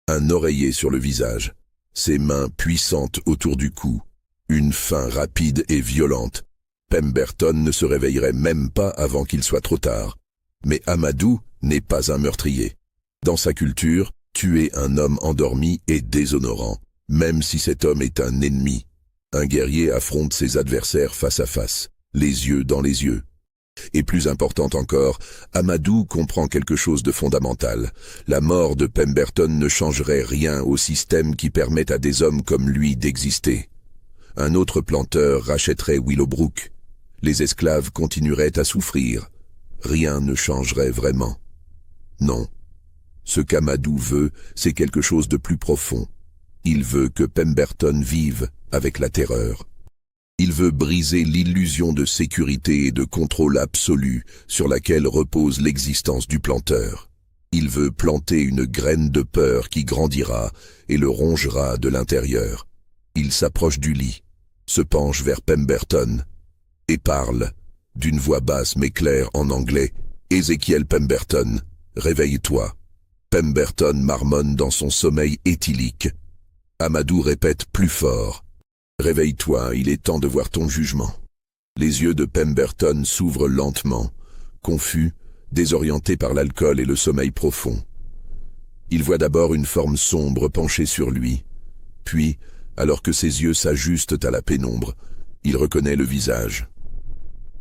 Un oreiller sur le visage, ses mains puissantes autour du cou, une fin rapide et violente. Pemberton ne se réveillerait même pas avant qu'il soit trop tard. Mais Amadou n'est pas un meurtrier. Dans sa culture, tuer un homme endormi est déshonorant, même si cet homme est un ennemi. Un guerrier affronte ses adversaires face à face, les yeux dans les yeux. Et plus important encore, Amadou comprend quelque chose de fondamental. La mort de Pemberton ne changerait rien au système qui permet à des hommes comme lui d'exister. Un autre planteur rachèterait Willowbrook. Les esclaves continueraient à souffrir. Rien ne changerait vraiment. Non. Ce qu'Amadou veut, c'est quelque chose de plus profond. Il veut que Pemberton vive avec la terreur. Il veut briser l'illusion de sécurité et de contrôle absolu sur laquelle repose l'existence du planteur. Il veut planter une graine de peur qui grandira et le rongera de l'intérieur. Il s'approche du lit, se penche vers Pemberton et parle, d'une voix basse mais claire en anglais, « Ezekiel Pemberton, réveille-toi ». Pemberton marmonne dans son sommeil éthylique. Amadou répète plus fort, « Réveille-toi, il est temps de voir ton jugement ». Les yeux de Pemberton s'ouvrent lentement, confus, désorientés par l'alcool et le sommeil profond. Il voit d'abord une forme sombre penchée sur lui, puis, alors que ses yeux s'ajustent à la pénombre, il reconnaît le visage.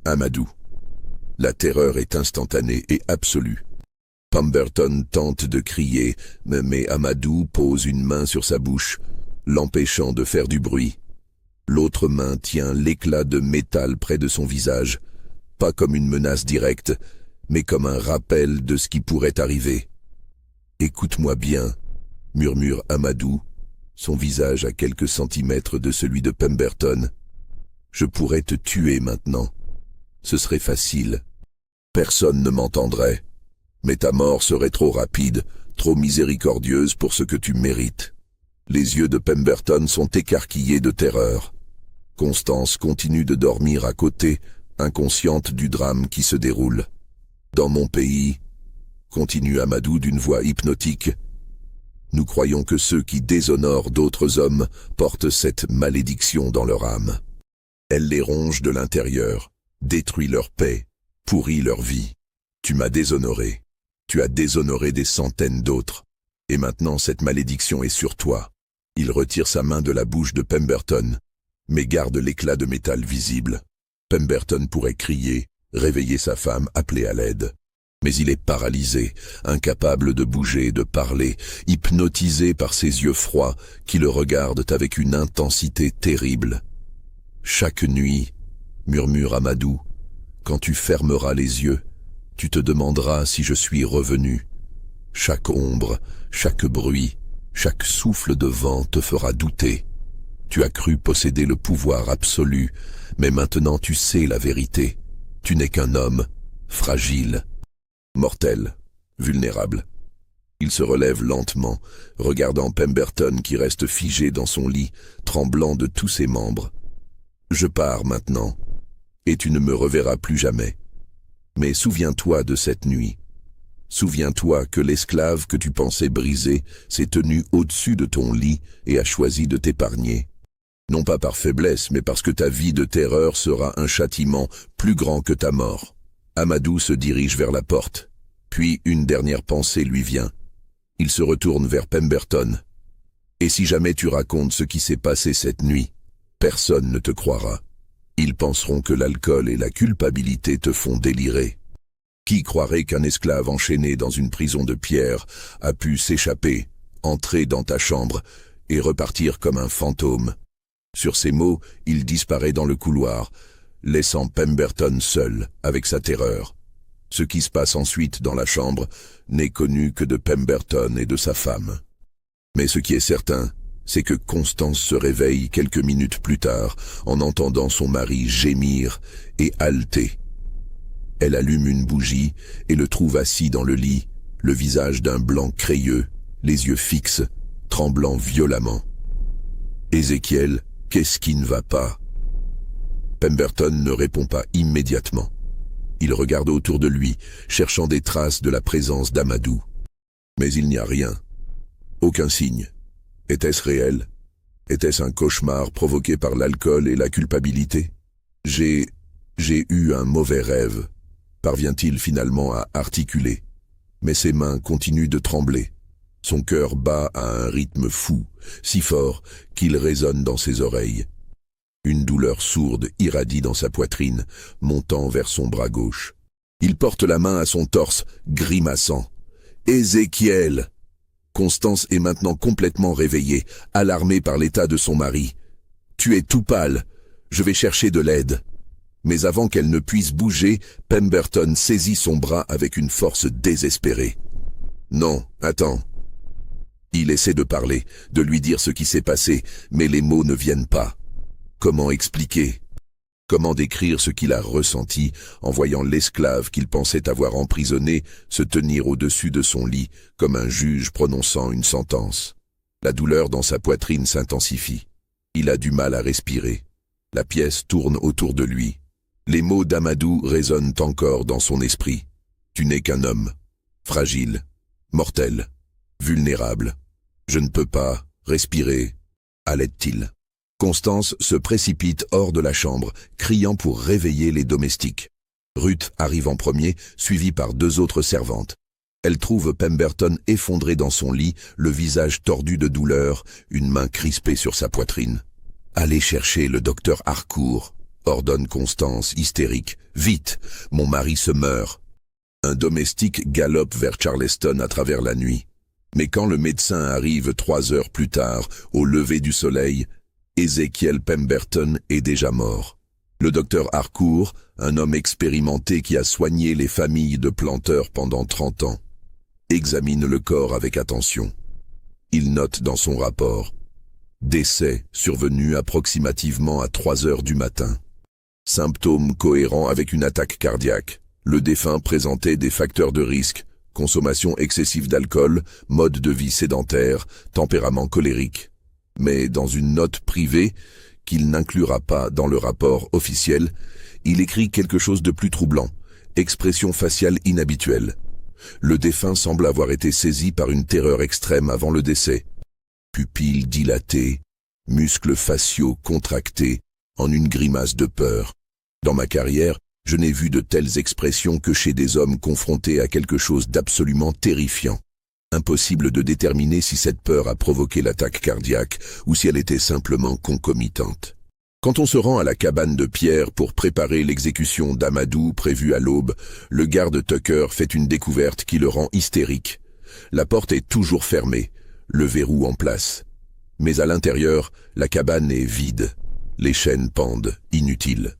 Amadou. La terreur est instantanée et absolue. Pemberton tente de crier, mais Amadou pose une main sur sa bouche, l'empêchant de faire du bruit. L'autre main tient l'éclat de métal près de son visage, pas comme une menace directe, mais comme un rappel de ce qui pourrait arriver. « Écoute-moi bien », murmure Amadou, son visage à quelques centimètres de celui de Pemberton. « Je pourrais te tuer maintenant. Ce serait facile. Personne ne m'entendrait. Mais ta mort serait trop rapide, trop miséricordieuse pour ce que tu mérites. » Les yeux de Pemberton sont écarquillés de terreur. Constance continue de dormir à côté, inconsciente du drame qui se déroule. « Dans mon pays, » continue Amadou d'une voix hypnotique, « nous croyons que ceux qui déshonorent d'autres hommes portent cette malédiction dans leur âme. Elle les ronge de l'intérieur, détruit leur paix, pourrit leur vie. Tu m'as déshonoré. Tu as déshonoré des centaines d'autres. Et maintenant cette malédiction est sur toi. » Il retire sa main de la bouche de Pemberton, mais garde l'éclat de métal visible. Pemberton pourrait crier, réveiller sa femme, appeler à l'aide. Mais il est paralysé, incapable de bouger, de parler, hypnotisé par ses yeux froids qui le regardent avec une intensité terrible. « Chaque nuit, » murmure Amadou, « quand tu fermeras les yeux, tu te demanderas si je suis revenu. Chaque ombre, chaque bruit, chaque souffle de vent te fera douter. Tu as cru posséder le pouvoir absolu, mais maintenant tu sais la vérité. Tu n'es qu'un homme, fragile, mortel, vulnérable. » Il se relève lentement, regardant Pemberton qui reste figé dans son lit, tremblant de tous ses membres. « Je pars maintenant, et tu ne me reverras plus jamais. Mais souviens-toi de cette nuit. Souviens-toi que l'esclave que tu pensais briser s'est tenu au-dessus de ton lit et a choisi de t'épargner. Non pas par faiblesse, mais parce que ta vie de terreur sera un châtiment plus grand que ta mort. » Amadou se dirige vers la porte. Puis une dernière pensée lui vient. Il se retourne vers Pemberton. « Et si jamais tu racontes ce qui s'est passé cette nuit, personne ne te croira. Ils penseront que l'alcool et la culpabilité te font délirer. Qui croirait qu'un esclave enchaîné dans une prison de pierre a pu s'échapper, entrer dans ta chambre et repartir comme un fantôme ?» Sur ces mots, il disparaît dans le couloir, laissant Pemberton seul avec sa terreur. Ce qui se passe ensuite dans la chambre n'est connu que de Pemberton et de sa femme. Mais ce qui est certain, c'est que Constance se réveille quelques minutes plus tard en entendant son mari gémir et halter. Elle allume une bougie et le trouve assis dans le lit, le visage d'un blanc crayeux, les yeux fixes, tremblant violemment. « Ézéchiel, qu'est-ce qui ne va pas? Pemberton ne répond pas immédiatement. Il regarde autour de lui, cherchant des traces de la présence d'Amadou. Mais il n'y a rien. Aucun signe. Était-ce réel? Était-ce un cauchemar provoqué par l'alcool et la culpabilité? J'ai eu un mauvais rêve, parvient-il finalement à articuler. Mais ses mains continuent de trembler. Son cœur bat à un rythme fou, si fort qu'il résonne dans ses oreilles. Une douleur sourde irradie dans sa poitrine, montant vers son bras gauche. Il porte la main à son torse, grimaçant. « Ézéchiel !» Constance est maintenant complètement réveillée, alarmée par l'état de son mari. « Tu es tout pâle. Je vais chercher de l'aide. » Mais avant qu'elle ne puisse bouger, Pemberton saisit son bras avec une force désespérée. « Non, attends. » Il essaie de parler, de lui dire ce qui s'est passé, mais les mots ne viennent pas. Comment expliquer? Comment décrire ce qu'il a ressenti en voyant l'esclave qu'il pensait avoir emprisonné se tenir au-dessus de son lit comme un juge prononçant une sentence? La douleur dans sa poitrine s'intensifie. Il a du mal à respirer. La pièce tourne autour de lui. Les mots d'Amadou résonnent encore dans son esprit. Tu n'es qu'un homme, fragile, mortel, vulnérable. Je ne peux pas respirer, halète-t-il. Constance se précipite hors de la chambre, criant pour réveiller les domestiques. Ruth arrive en premier, suivie par 2 autres servantes. Elle trouve Pemberton effondré dans son lit, le visage tordu de douleur, une main crispée sur sa poitrine. « Allez chercher le docteur Harcourt », ordonne Constance, hystérique. « Vite, mon mari se meurt !» Un domestique galope vers Charleston à travers la nuit. Mais quand le médecin arrive 3 heures plus tard, au lever du soleil, Ézéchiel Pemberton est déjà mort. Le docteur Harcourt, un homme expérimenté qui a soigné les familles de planteurs pendant 30 ans, examine le corps avec attention. Il note dans son rapport « Décès survenu approximativement à 3 heures du matin. Symptômes cohérents avec une attaque cardiaque. Le défunt présentait des facteurs de risque, consommation excessive d'alcool, mode de vie sédentaire, tempérament colérique. » Mais dans une note privée, qu'il n'inclura pas dans le rapport officiel, il écrit quelque chose de plus troublant, expression faciale inhabituelle. Le défunt semble avoir été saisi par une terreur extrême avant le décès. Pupilles dilatées, muscles faciaux contractés, en une grimace de peur. Dans ma carrière, je n'ai vu de telles expressions que chez des hommes confrontés à quelque chose d'absolument terrifiant. Impossible de déterminer si cette peur a provoqué l'attaque cardiaque ou si elle était simplement concomitante. Quand on se rend à la cabane de Pierre pour préparer l'exécution d'Amadou prévue à l'aube, le garde Tucker fait une découverte qui le rend hystérique. La porte est toujours fermée, le verrou en place. Mais à l'intérieur, la cabane est vide. Les chaînes pendent, inutiles.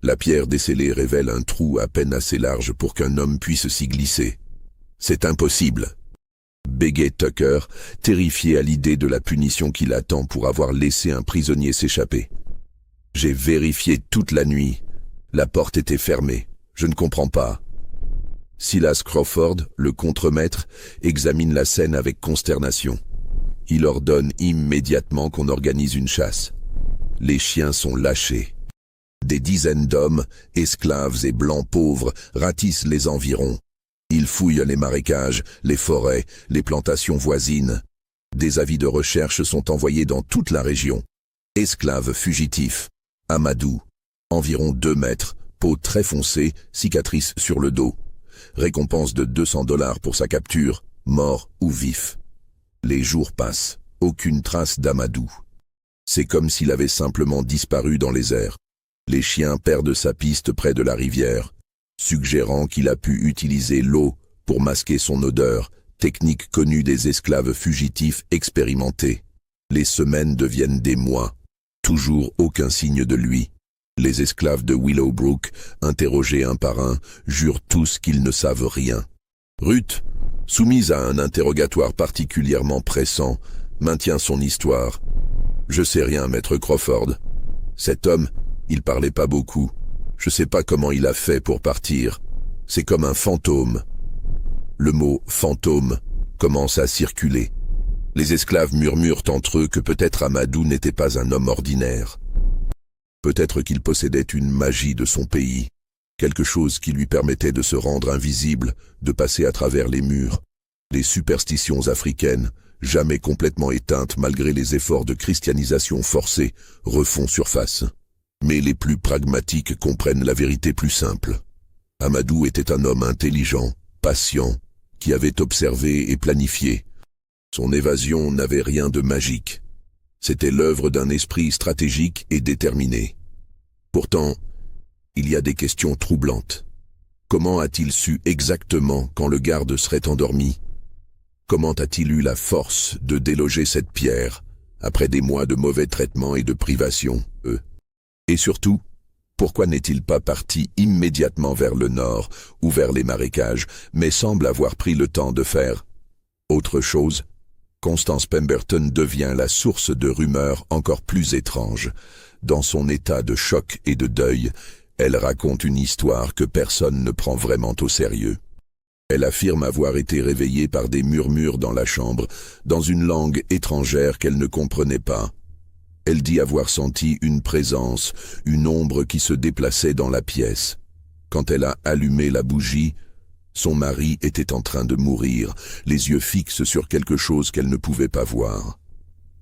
La pierre descellée révèle un trou à peine assez large pour qu'un homme puisse s'y glisser. C'est impossible. Bégait Tucker, terrifié à l'idée de la punition qui l'attend pour avoir laissé un prisonnier s'échapper. J'ai vérifié toute la nuit. La porte était fermée. Je ne comprends pas. Silas Crawford, le contremaître, examine la scène avec consternation. Il ordonne immédiatement qu'on organise une chasse. Les chiens sont lâchés. Des dizaines d'hommes, esclaves et blancs pauvres, ratissent les environs. Ils fouillent les marécages, les forêts, les plantations voisines. Des avis de recherche sont envoyés dans toute la région. Esclave fugitif, Amadou, environ 2 mètres, peau très foncée, cicatrice sur le dos. Récompense de $200 pour sa capture, mort ou vif. Les jours passent, aucune trace d'Amadou. C'est comme s'il avait simplement disparu dans les airs. Les chiens perdent sa piste près de la rivière, suggérant qu'il a pu utiliser l'eau pour masquer son odeur, technique connue des esclaves fugitifs expérimentés. Les semaines deviennent des mois. Toujours aucun signe de lui. Les esclaves de Willowbrook, interrogés un par un, jurent tous qu'ils ne savent rien. Ruth, soumise à un interrogatoire particulièrement pressant, maintient son histoire. « Je sais rien, maître Crawford. Cet homme, il parlait pas beaucoup. Je sais pas comment il a fait pour partir. C'est comme un fantôme. » Le mot « fantôme » commence à circuler. Les esclaves murmurent entre eux que peut-être Amadou n'était pas un homme ordinaire. Peut-être qu'il possédait une magie de son pays, quelque chose qui lui permettait de se rendre invisible, de passer à travers les murs. Les superstitions africaines, jamais complètement éteintes malgré les efforts de christianisation forcés, refont surface. Mais les plus pragmatiques comprennent la vérité plus simple. Amadou était un homme intelligent, patient, qui avait observé et planifié. Son évasion n'avait rien de magique. C'était l'œuvre d'un esprit stratégique et déterminé. Pourtant, il y a des questions troublantes. Comment a-t-il su exactement quand le garde serait endormi? Comment a-t-il eu la force de déloger cette pierre, après des mois de mauvais traitements et de privation, Et surtout, pourquoi n'est-il pas parti immédiatement vers le nord ou vers les marécages, mais semble avoir pris le temps de faire autre chose? Constance Pemberton devient la source de rumeurs encore plus étranges. Dans son état de choc et de deuil, elle raconte une histoire que personne ne prend vraiment au sérieux. Elle affirme avoir été réveillée par des murmures dans la chambre, dans une langue étrangère qu'elle ne comprenait pas. Elle dit avoir senti une présence, une ombre qui se déplaçait dans la pièce. Quand elle a allumé la bougie, son mari était en train de mourir, les yeux fixes sur quelque chose qu'elle ne pouvait pas voir.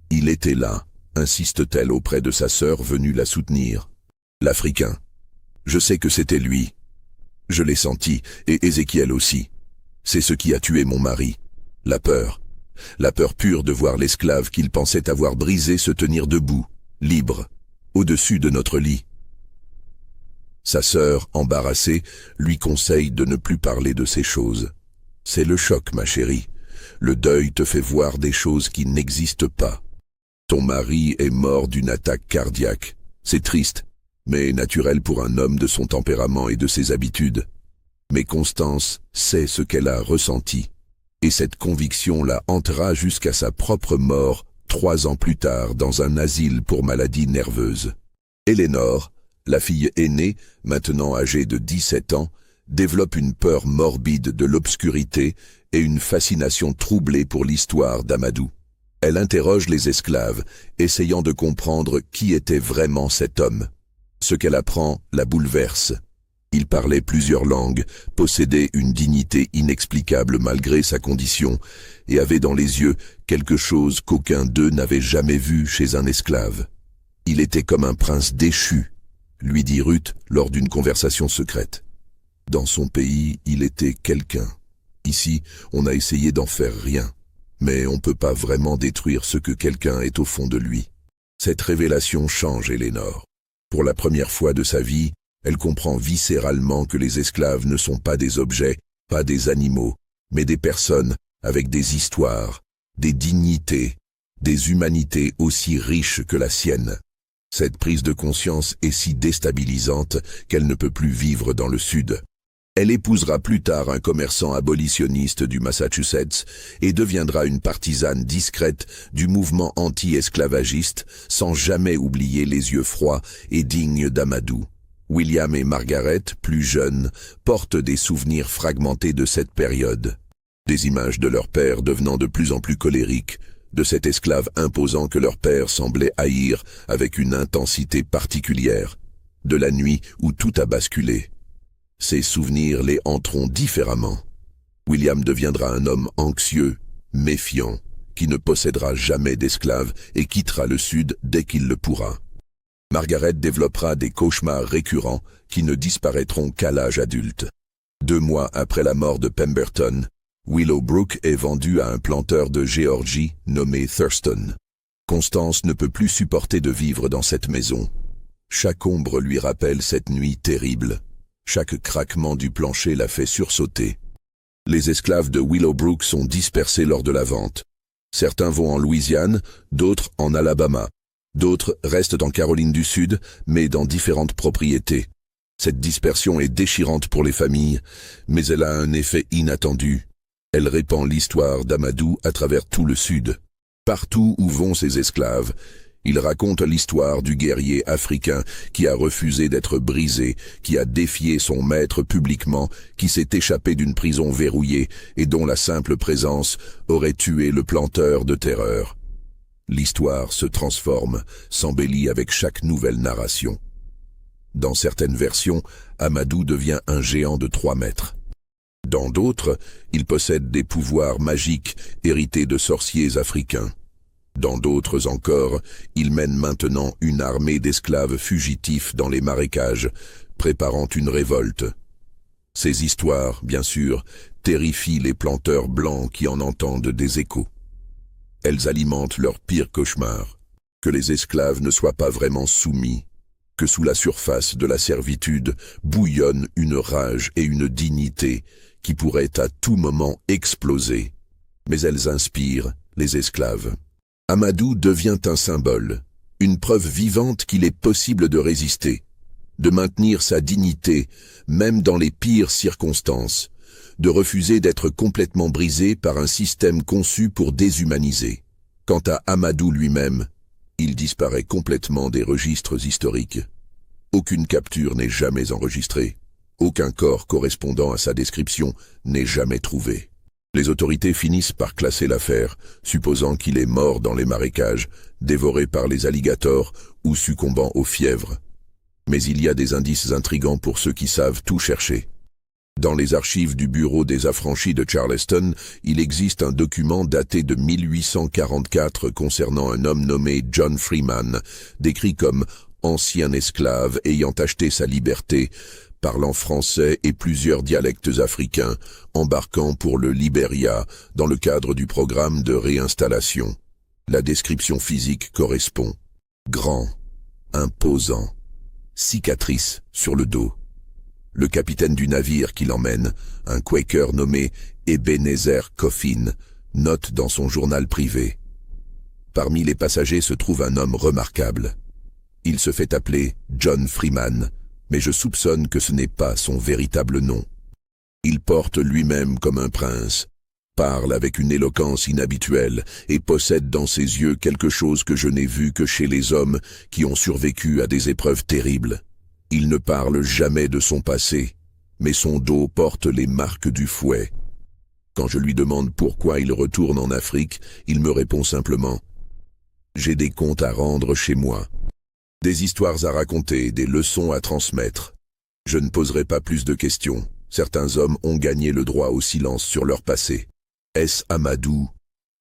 Il était là, insiste-t-elle auprès de sa sœur venue la soutenir. L'Africain. Je sais que c'était lui. Je l'ai senti, et Ézéchiel aussi. C'est ce qui a tué mon mari. La peur. La peur pure de voir l'esclave qu'il pensait avoir brisé se tenir debout, libre, au-dessus de notre lit. Sa sœur, embarrassée, lui conseille de ne plus parler de ces choses. C'est le choc, ma chérie. Le deuil te fait voir des choses qui n'existent pas. Ton mari est mort d'une attaque cardiaque. C'est triste, mais naturel pour un homme de son tempérament et de ses habitudes. Mais Constance sait ce qu'elle a ressenti, et cette conviction la hantera jusqu'à sa propre mort 3 ans plus tard dans un asile pour maladies nerveuses. Éléonore, la fille aînée, maintenant âgée de 17 ans, développe une peur morbide de l'obscurité et une fascination troublée pour l'histoire d'Amadou. Elle interroge les esclaves, essayant de comprendre qui était vraiment cet homme. Ce qu'elle apprend la bouleverse. Il parlait plusieurs langues, possédait une dignité inexplicable malgré sa condition, et avait dans les yeux quelque chose qu'aucun d'eux n'avait jamais vu chez un esclave. Il était comme un prince déchu, lui dit Ruth lors d'une conversation secrète. Dans son pays, il était quelqu'un. Ici, on a essayé d'en faire rien, mais on ne peut pas vraiment détruire ce que quelqu'un est au fond de lui. Cette révélation change Éléonore. Pour la première fois de sa vie, elle comprend viscéralement que les esclaves ne sont pas des objets, pas des animaux, mais des personnes avec des histoires, des dignités, des humanités aussi riches que la sienne. Cette prise de conscience est si déstabilisante qu'elle ne peut plus vivre dans le Sud. Elle épousera plus tard un commerçant abolitionniste du Massachusetts et deviendra une partisane discrète du mouvement anti-esclavagiste sans jamais oublier les yeux froids et dignes d'Amadou. William et Margaret, plus jeunes, portent des souvenirs fragmentés de cette période. Des images de leur père devenant de plus en plus colériques, de cet esclave imposant que leur père semblait haïr avec une intensité particulière, de la nuit où tout a basculé. Ces souvenirs les hanteront différemment. William deviendra un homme anxieux, méfiant, qui ne possédera jamais d'esclaves et quittera le Sud dès qu'il le pourra. Margaret développera des cauchemars récurrents qui ne disparaîtront qu'à l'âge adulte. 2 mois après la mort de Pemberton, Willowbrook est vendue à un planteur de Géorgie nommé Thurston. Constance ne peut plus supporter de vivre dans cette maison. Chaque ombre lui rappelle cette nuit terrible. Chaque craquement du plancher la fait sursauter. Les esclaves de Willowbrook sont dispersés lors de la vente. Certains vont en Louisiane, d'autres en Alabama. D'autres restent en Caroline du Sud, mais dans différentes propriétés. Cette dispersion est déchirante pour les familles, mais elle a un effet inattendu. Elle répand l'histoire d'Amadou à travers tout le Sud. Partout où vont ces esclaves, Il raconte l'histoire du guerrier africain qui a refusé d'être brisé, qui a défié son maître publiquement, qui s'est échappé d'une prison verrouillée et dont la simple présence aurait tué le planteur de terreur. L'histoire se transforme, s'embellit avec chaque nouvelle narration. Dans certaines versions, Amadou devient un géant de 3 mètres. Dans d'autres, il possède des pouvoirs magiques hérités de sorciers africains. Dans d'autres encore, il mène maintenant une armée d'esclaves fugitifs dans les marécages, préparant une révolte. Ces histoires, bien sûr, terrifient les planteurs blancs qui en entendent des échos. Elles alimentent leur pire cauchemar, que les esclaves ne soient pas vraiment soumis, que sous la surface de la servitude bouillonne une rage et une dignité qui pourraient à tout moment exploser. Mais elles inspirent les esclaves. Amadou devient un symbole, une preuve vivante qu'il est possible de résister, de maintenir sa dignité, même dans les pires circonstances, de refuser d'être complètement brisé par un système conçu pour déshumaniser. Quant à Amadou lui-même, il disparaît complètement des registres historiques. Aucune capture n'est jamais enregistrée, aucun corps correspondant à sa description n'est jamais trouvé. Les autorités finissent par classer l'affaire, supposant qu'il est mort dans les marécages, dévoré par les alligators ou succombant aux fièvres. Mais il y a des indices intrigants pour ceux qui savent tout chercher. Dans les archives du bureau des affranchis de Charleston, il existe un document daté de 1844 concernant un homme nommé John Freeman, décrit comme ancien esclave ayant acheté sa liberté, parlant français et plusieurs dialectes africains, embarquant pour le Libéria dans le cadre du programme de réinstallation. La description physique correspond. Grand, imposant, cicatrice sur le dos. Le capitaine du navire qui l'emmène, un Quaker nommé Ebenezer Coffin, note dans son journal privé. Parmi les passagers se trouve un homme remarquable. Il se fait appeler John Freeman, mais je soupçonne que ce n'est pas son véritable nom. Il porte lui-même comme un prince, parle avec une éloquence inhabituelle et possède dans ses yeux quelque chose que je n'ai vu que chez les hommes qui ont survécu à des épreuves terribles. Il ne parle jamais de son passé, mais son dos porte les marques du fouet. Quand je lui demande pourquoi il retourne en Afrique, il me répond simplement « J'ai des comptes à rendre chez moi. Des histoires à raconter, des leçons à transmettre. Je ne poserai pas plus de questions. Certains hommes ont gagné le droit au silence sur leur passé. Est-ce Amadou?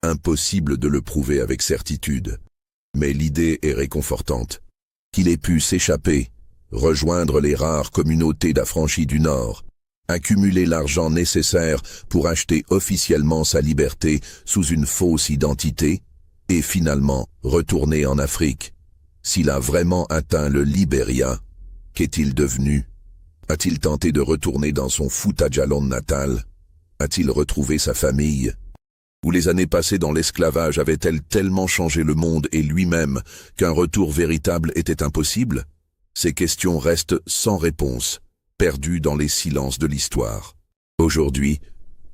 Impossible de le prouver avec certitude. Mais l'idée est réconfortante. Qu'il ait pu s'échapper, rejoindre les rares communautés d'affranchis du Nord, accumuler l'argent nécessaire pour acheter officiellement sa liberté sous une fausse identité, et finalement retourner en Afrique. S'il a vraiment atteint le Libéria, qu'est-il devenu? A-t-il tenté de retourner dans son Fouta-Djallon natal? A-t-il retrouvé sa famille? Ou les années passées dans l'esclavage avaient-elles tellement changé le monde et lui-même qu'un retour véritable était impossible? Ces questions restent sans réponse, perdues dans les silences de l'histoire. Aujourd'hui,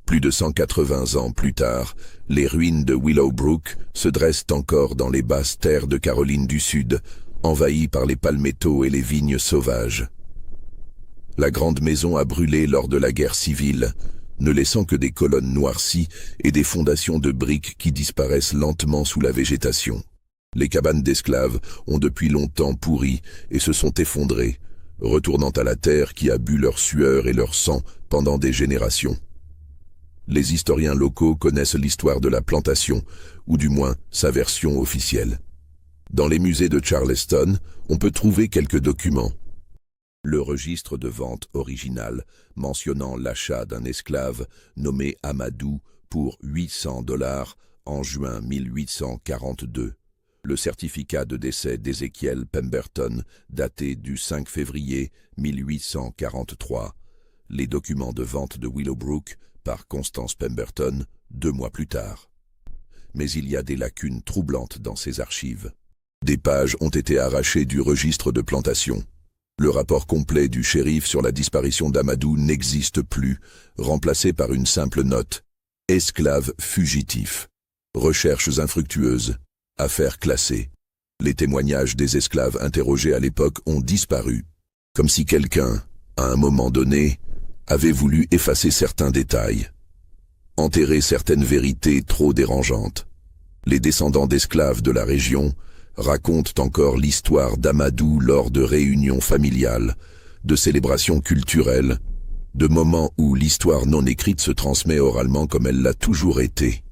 plus de 180 ans plus tard, les ruines de Willowbrook se dressent encore dans les basses terres de Caroline du Sud, envahies par les palmettos et les vignes sauvages. La grande maison a brûlé lors de la guerre civile, ne laissant que des colonnes noircies et des fondations de briques qui disparaissent lentement sous la végétation. Les cabanes d'esclaves ont depuis longtemps pourri et se sont effondrées, retournant à la terre qui a bu leur sueur et leur sang pendant des générations. Les historiens locaux connaissent l'histoire de la plantation, ou du moins sa version officielle. Dans les musées de Charleston, on peut trouver quelques documents. Le registre de vente original mentionnant l'achat d'un esclave nommé Amadou pour $800 en juin 1842. Le certificat de décès d'Ézéchiel Pemberton daté du 5 février 1843. Les documents de vente de Willowbrook par Constance Pemberton 2 mois plus tard. Mais il y a des lacunes troublantes dans ces archives. Des pages ont été arrachées du registre de plantation. Le rapport complet du shérif sur la disparition d'Amadou n'existe plus, remplacé par une simple note. Esclave fugitif. Recherches infructueuses. Affaire classée. Les témoignages des esclaves interrogés à l'époque ont disparu, comme si quelqu'un, à un moment donné, avait voulu effacer certains détails, enterrer certaines vérités trop dérangeantes. Les descendants d'esclaves de la région racontent encore l'histoire d'Amadou lors de réunions familiales, de célébrations culturelles, de moments où l'histoire non écrite se transmet oralement comme elle l'a toujours été.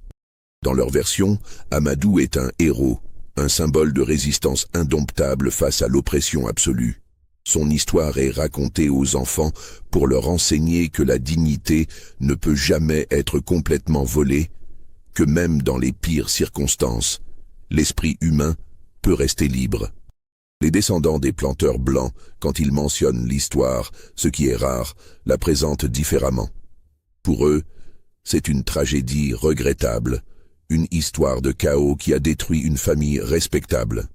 Dans leur version, Amadou est un héros, un symbole de résistance indomptable face à l'oppression absolue. Son histoire est racontée aux enfants pour leur enseigner que la dignité ne peut jamais être complètement volée, que même dans les pires circonstances, l'esprit humain peut rester libre. Les descendants des planteurs blancs, quand ils mentionnent l'histoire, ce qui est rare, la présentent différemment. Pour eux, c'est une tragédie regrettable, une histoire de chaos qui a détruit une famille respectable.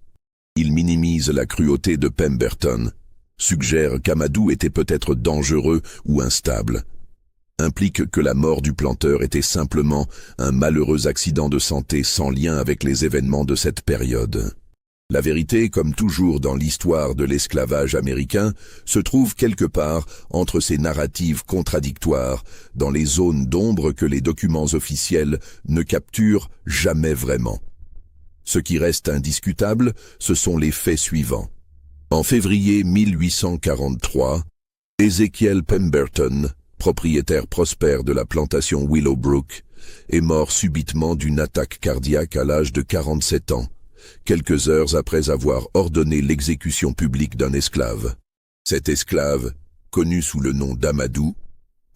Ils minimisent la cruauté de Pemberton, suggèrent qu'Amadou était peut-être dangereux ou instable, impliquent que la mort du planteur était simplement un malheureux accident de santé sans lien avec les événements de cette période. La vérité, comme toujours dans l'histoire de l'esclavage américain, se trouve quelque part entre ces narratives contradictoires, dans les zones d'ombre que les documents officiels ne capturent jamais vraiment. Ce qui reste indiscutable, ce sont les faits suivants. En février 1843, Ezekiel Pemberton, propriétaire prospère de la plantation Willowbrook, est mort subitement d'une attaque cardiaque à l'âge de 47 ans. Quelques heures après avoir ordonné l'exécution publique d'un esclave. Cet esclave, connu sous le nom d'Amadou,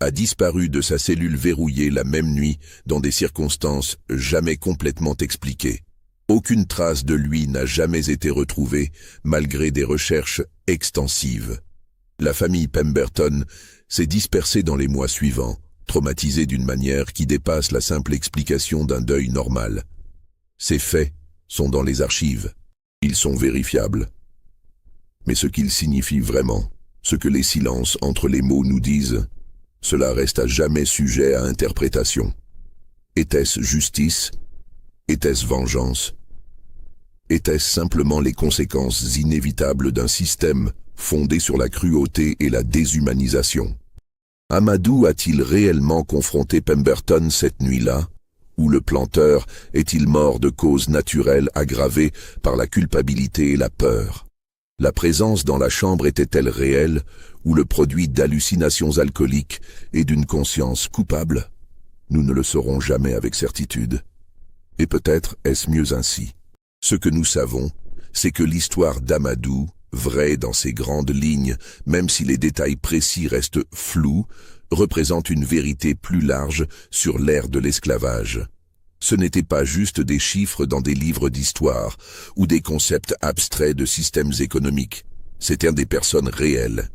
a disparu de sa cellule verrouillée la même nuit dans des circonstances jamais complètement expliquées. Aucune trace de lui n'a jamais été retrouvée, malgré des recherches extensives. La famille Pemberton s'est dispersée dans les mois suivants, traumatisée d'une manière qui dépasse la simple explication d'un deuil normal. Ces faits sont dans les archives. Ils sont vérifiables. Mais ce qu'ils signifient vraiment, ce que les silences entre les mots nous disent, cela reste à jamais sujet à interprétation. Était-ce justice? Était-ce vengeance? Étaient-ce simplement les conséquences inévitables d'un système fondé sur la cruauté et la déshumanisation? Amadou a-t-il réellement confronté Pemberton cette nuit-là? Ou le planteur est-il mort de causes naturelles aggravées par la culpabilité et la peur? La présence dans la chambre était-elle réelle ou le produit d'hallucinations alcooliques et d'une conscience coupable? Nous ne le saurons jamais avec certitude. Et peut-être est-ce mieux ainsi. Ce que nous savons, c'est que l'histoire d'Amadou, vraie dans ses grandes lignes, même si les détails précis restent flous, représente une vérité plus large sur l'ère de l'esclavage. Ce n'était pas juste des chiffres dans des livres d'histoire ou des concepts abstraits de systèmes économiques. C'étaient des personnes réelles,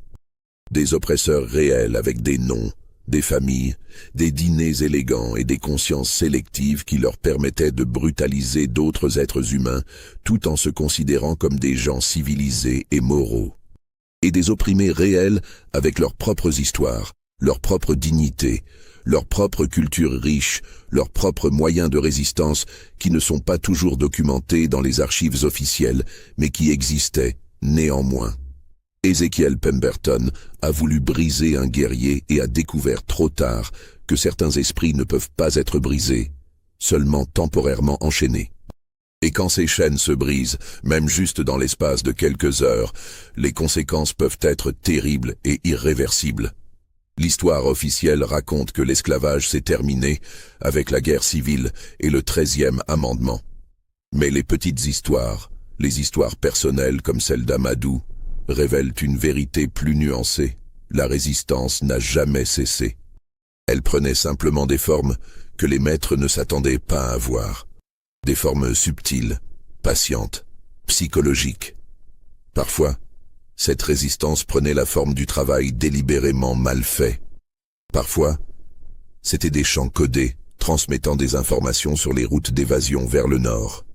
des oppresseurs réels avec des noms, des familles, des dîners élégants et des consciences sélectives qui leur permettaient de brutaliser d'autres êtres humains tout en se considérant comme des gens civilisés et moraux. Et des opprimés réels avec leurs propres histoires, leur propre dignité, leur propre culture riche, leurs propres moyens de résistance qui ne sont pas toujours documentés dans les archives officielles, mais qui existaient néanmoins. Ezekiel Pemberton a voulu briser un guerrier et a découvert trop tard que certains esprits ne peuvent pas être brisés, seulement temporairement enchaînés. Et quand ces chaînes se brisent, même juste dans l'espace de quelques heures, les conséquences peuvent être terribles et irréversibles. L'histoire officielle raconte que l'esclavage s'est terminé avec la guerre civile et le 13e amendement. Mais les petites histoires, les histoires personnelles comme celle d'Amadou, révèlent une vérité plus nuancée. La résistance n'a jamais cessé. Elle prenait simplement des formes que les maîtres ne s'attendaient pas à voir. Des formes subtiles, patientes, psychologiques. Parfois, cette résistance prenait la forme du travail délibérément mal fait. Parfois, c'étaient des chants codés, transmettant des informations sur les routes d'évasion vers le nord.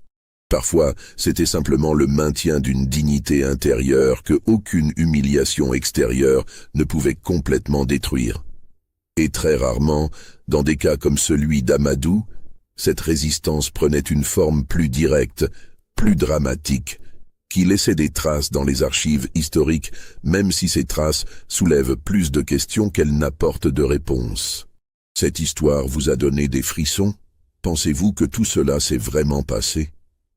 Parfois, c'était simplement le maintien d'une dignité intérieure que aucune humiliation extérieure ne pouvait complètement détruire. Et très rarement, dans des cas comme celui d'Amadou, cette résistance prenait une forme plus directe, plus dramatique, qui laissait des traces dans les archives historiques, même si ces traces soulèvent plus de questions qu'elles n'apportent de réponses. Cette histoire vous a donné des frissons? Pensez-vous que tout cela s'est vraiment passé?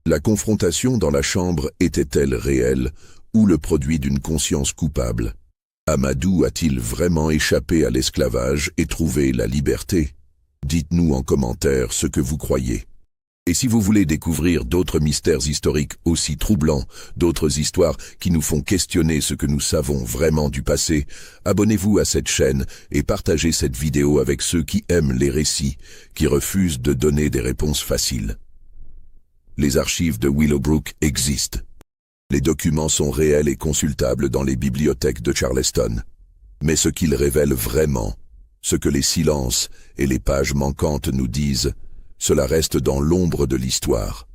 La confrontation dans la chambre était-elle réelle ou le produit d'une conscience coupable? Amadou a-t-il vraiment échappé à l'esclavage et trouvé la liberté? Dites-nous en commentaire ce que vous croyez. Et si vous voulez découvrir d'autres mystères historiques aussi troublants, d'autres histoires qui nous font questionner ce que nous savons vraiment du passé, abonnez-vous à cette chaîne et partagez cette vidéo avec ceux qui aiment les récits, qui refusent de donner des réponses faciles. Les archives de Willowbrook existent. Les documents sont réels et consultables dans les bibliothèques de Charleston. Mais ce qu'ils révèlent vraiment, ce que les silences et les pages manquantes nous disent, cela reste dans l'ombre de l'histoire.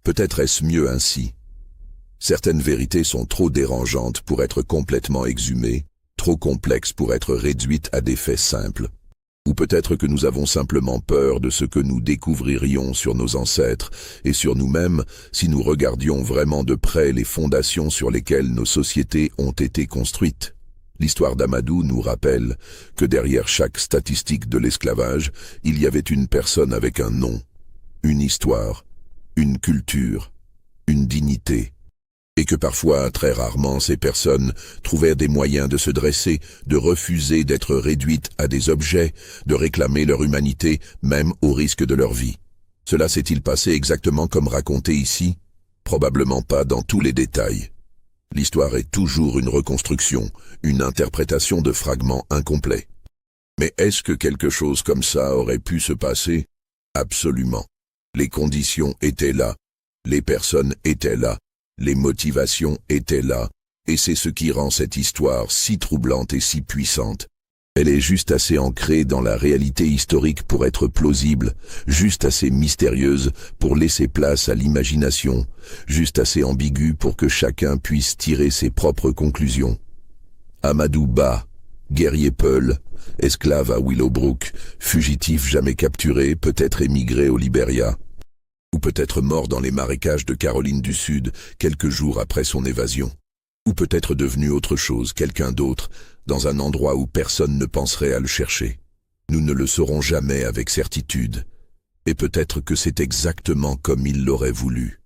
Peut-être est-ce mieux ainsi. Certaines vérités sont trop dérangeantes pour être complètement exhumées, trop complexes pour être réduites à des faits simples. Ou peut-être que nous avons simplement peur de ce que nous découvririons sur nos ancêtres et sur nous-mêmes si nous regardions vraiment de près les fondations sur lesquelles nos sociétés ont été construites. L'histoire d'Amadou nous rappelle que derrière chaque statistique de l'esclavage, il y avait une personne avec un nom, une histoire, une culture, une dignité. Et que parfois, très rarement, ces personnes trouvèrent des moyens de se dresser, de refuser d'être réduites à des objets, de réclamer leur humanité, même au risque de leur vie. Cela s'est-il passé exactement comme raconté ici? Probablement pas dans tous les détails. L'histoire est toujours une reconstruction, une interprétation de fragments incomplets. Mais est-ce que quelque chose comme ça aurait pu se passer? Absolument. Les conditions étaient là, les personnes étaient là, les motivations étaient là, et c'est ce qui rend cette histoire si troublante et si puissante. Elle est juste assez ancrée dans la réalité historique pour être plausible, juste assez mystérieuse pour laisser place à l'imagination, juste assez ambiguë pour que chacun puisse tirer ses propres conclusions. Amadou Ba, guerrier Peul, esclave à Willowbrook, fugitif jamais capturé, peut-être émigré au Libéria, ou peut-être mort dans les marécages de Caroline du Sud quelques jours après son évasion, ou peut-être devenu autre chose, quelqu'un d'autre, dans un endroit où personne ne penserait à le chercher. Nous ne le saurons jamais avec certitude, et peut-être que c'est exactement comme il l'aurait voulu.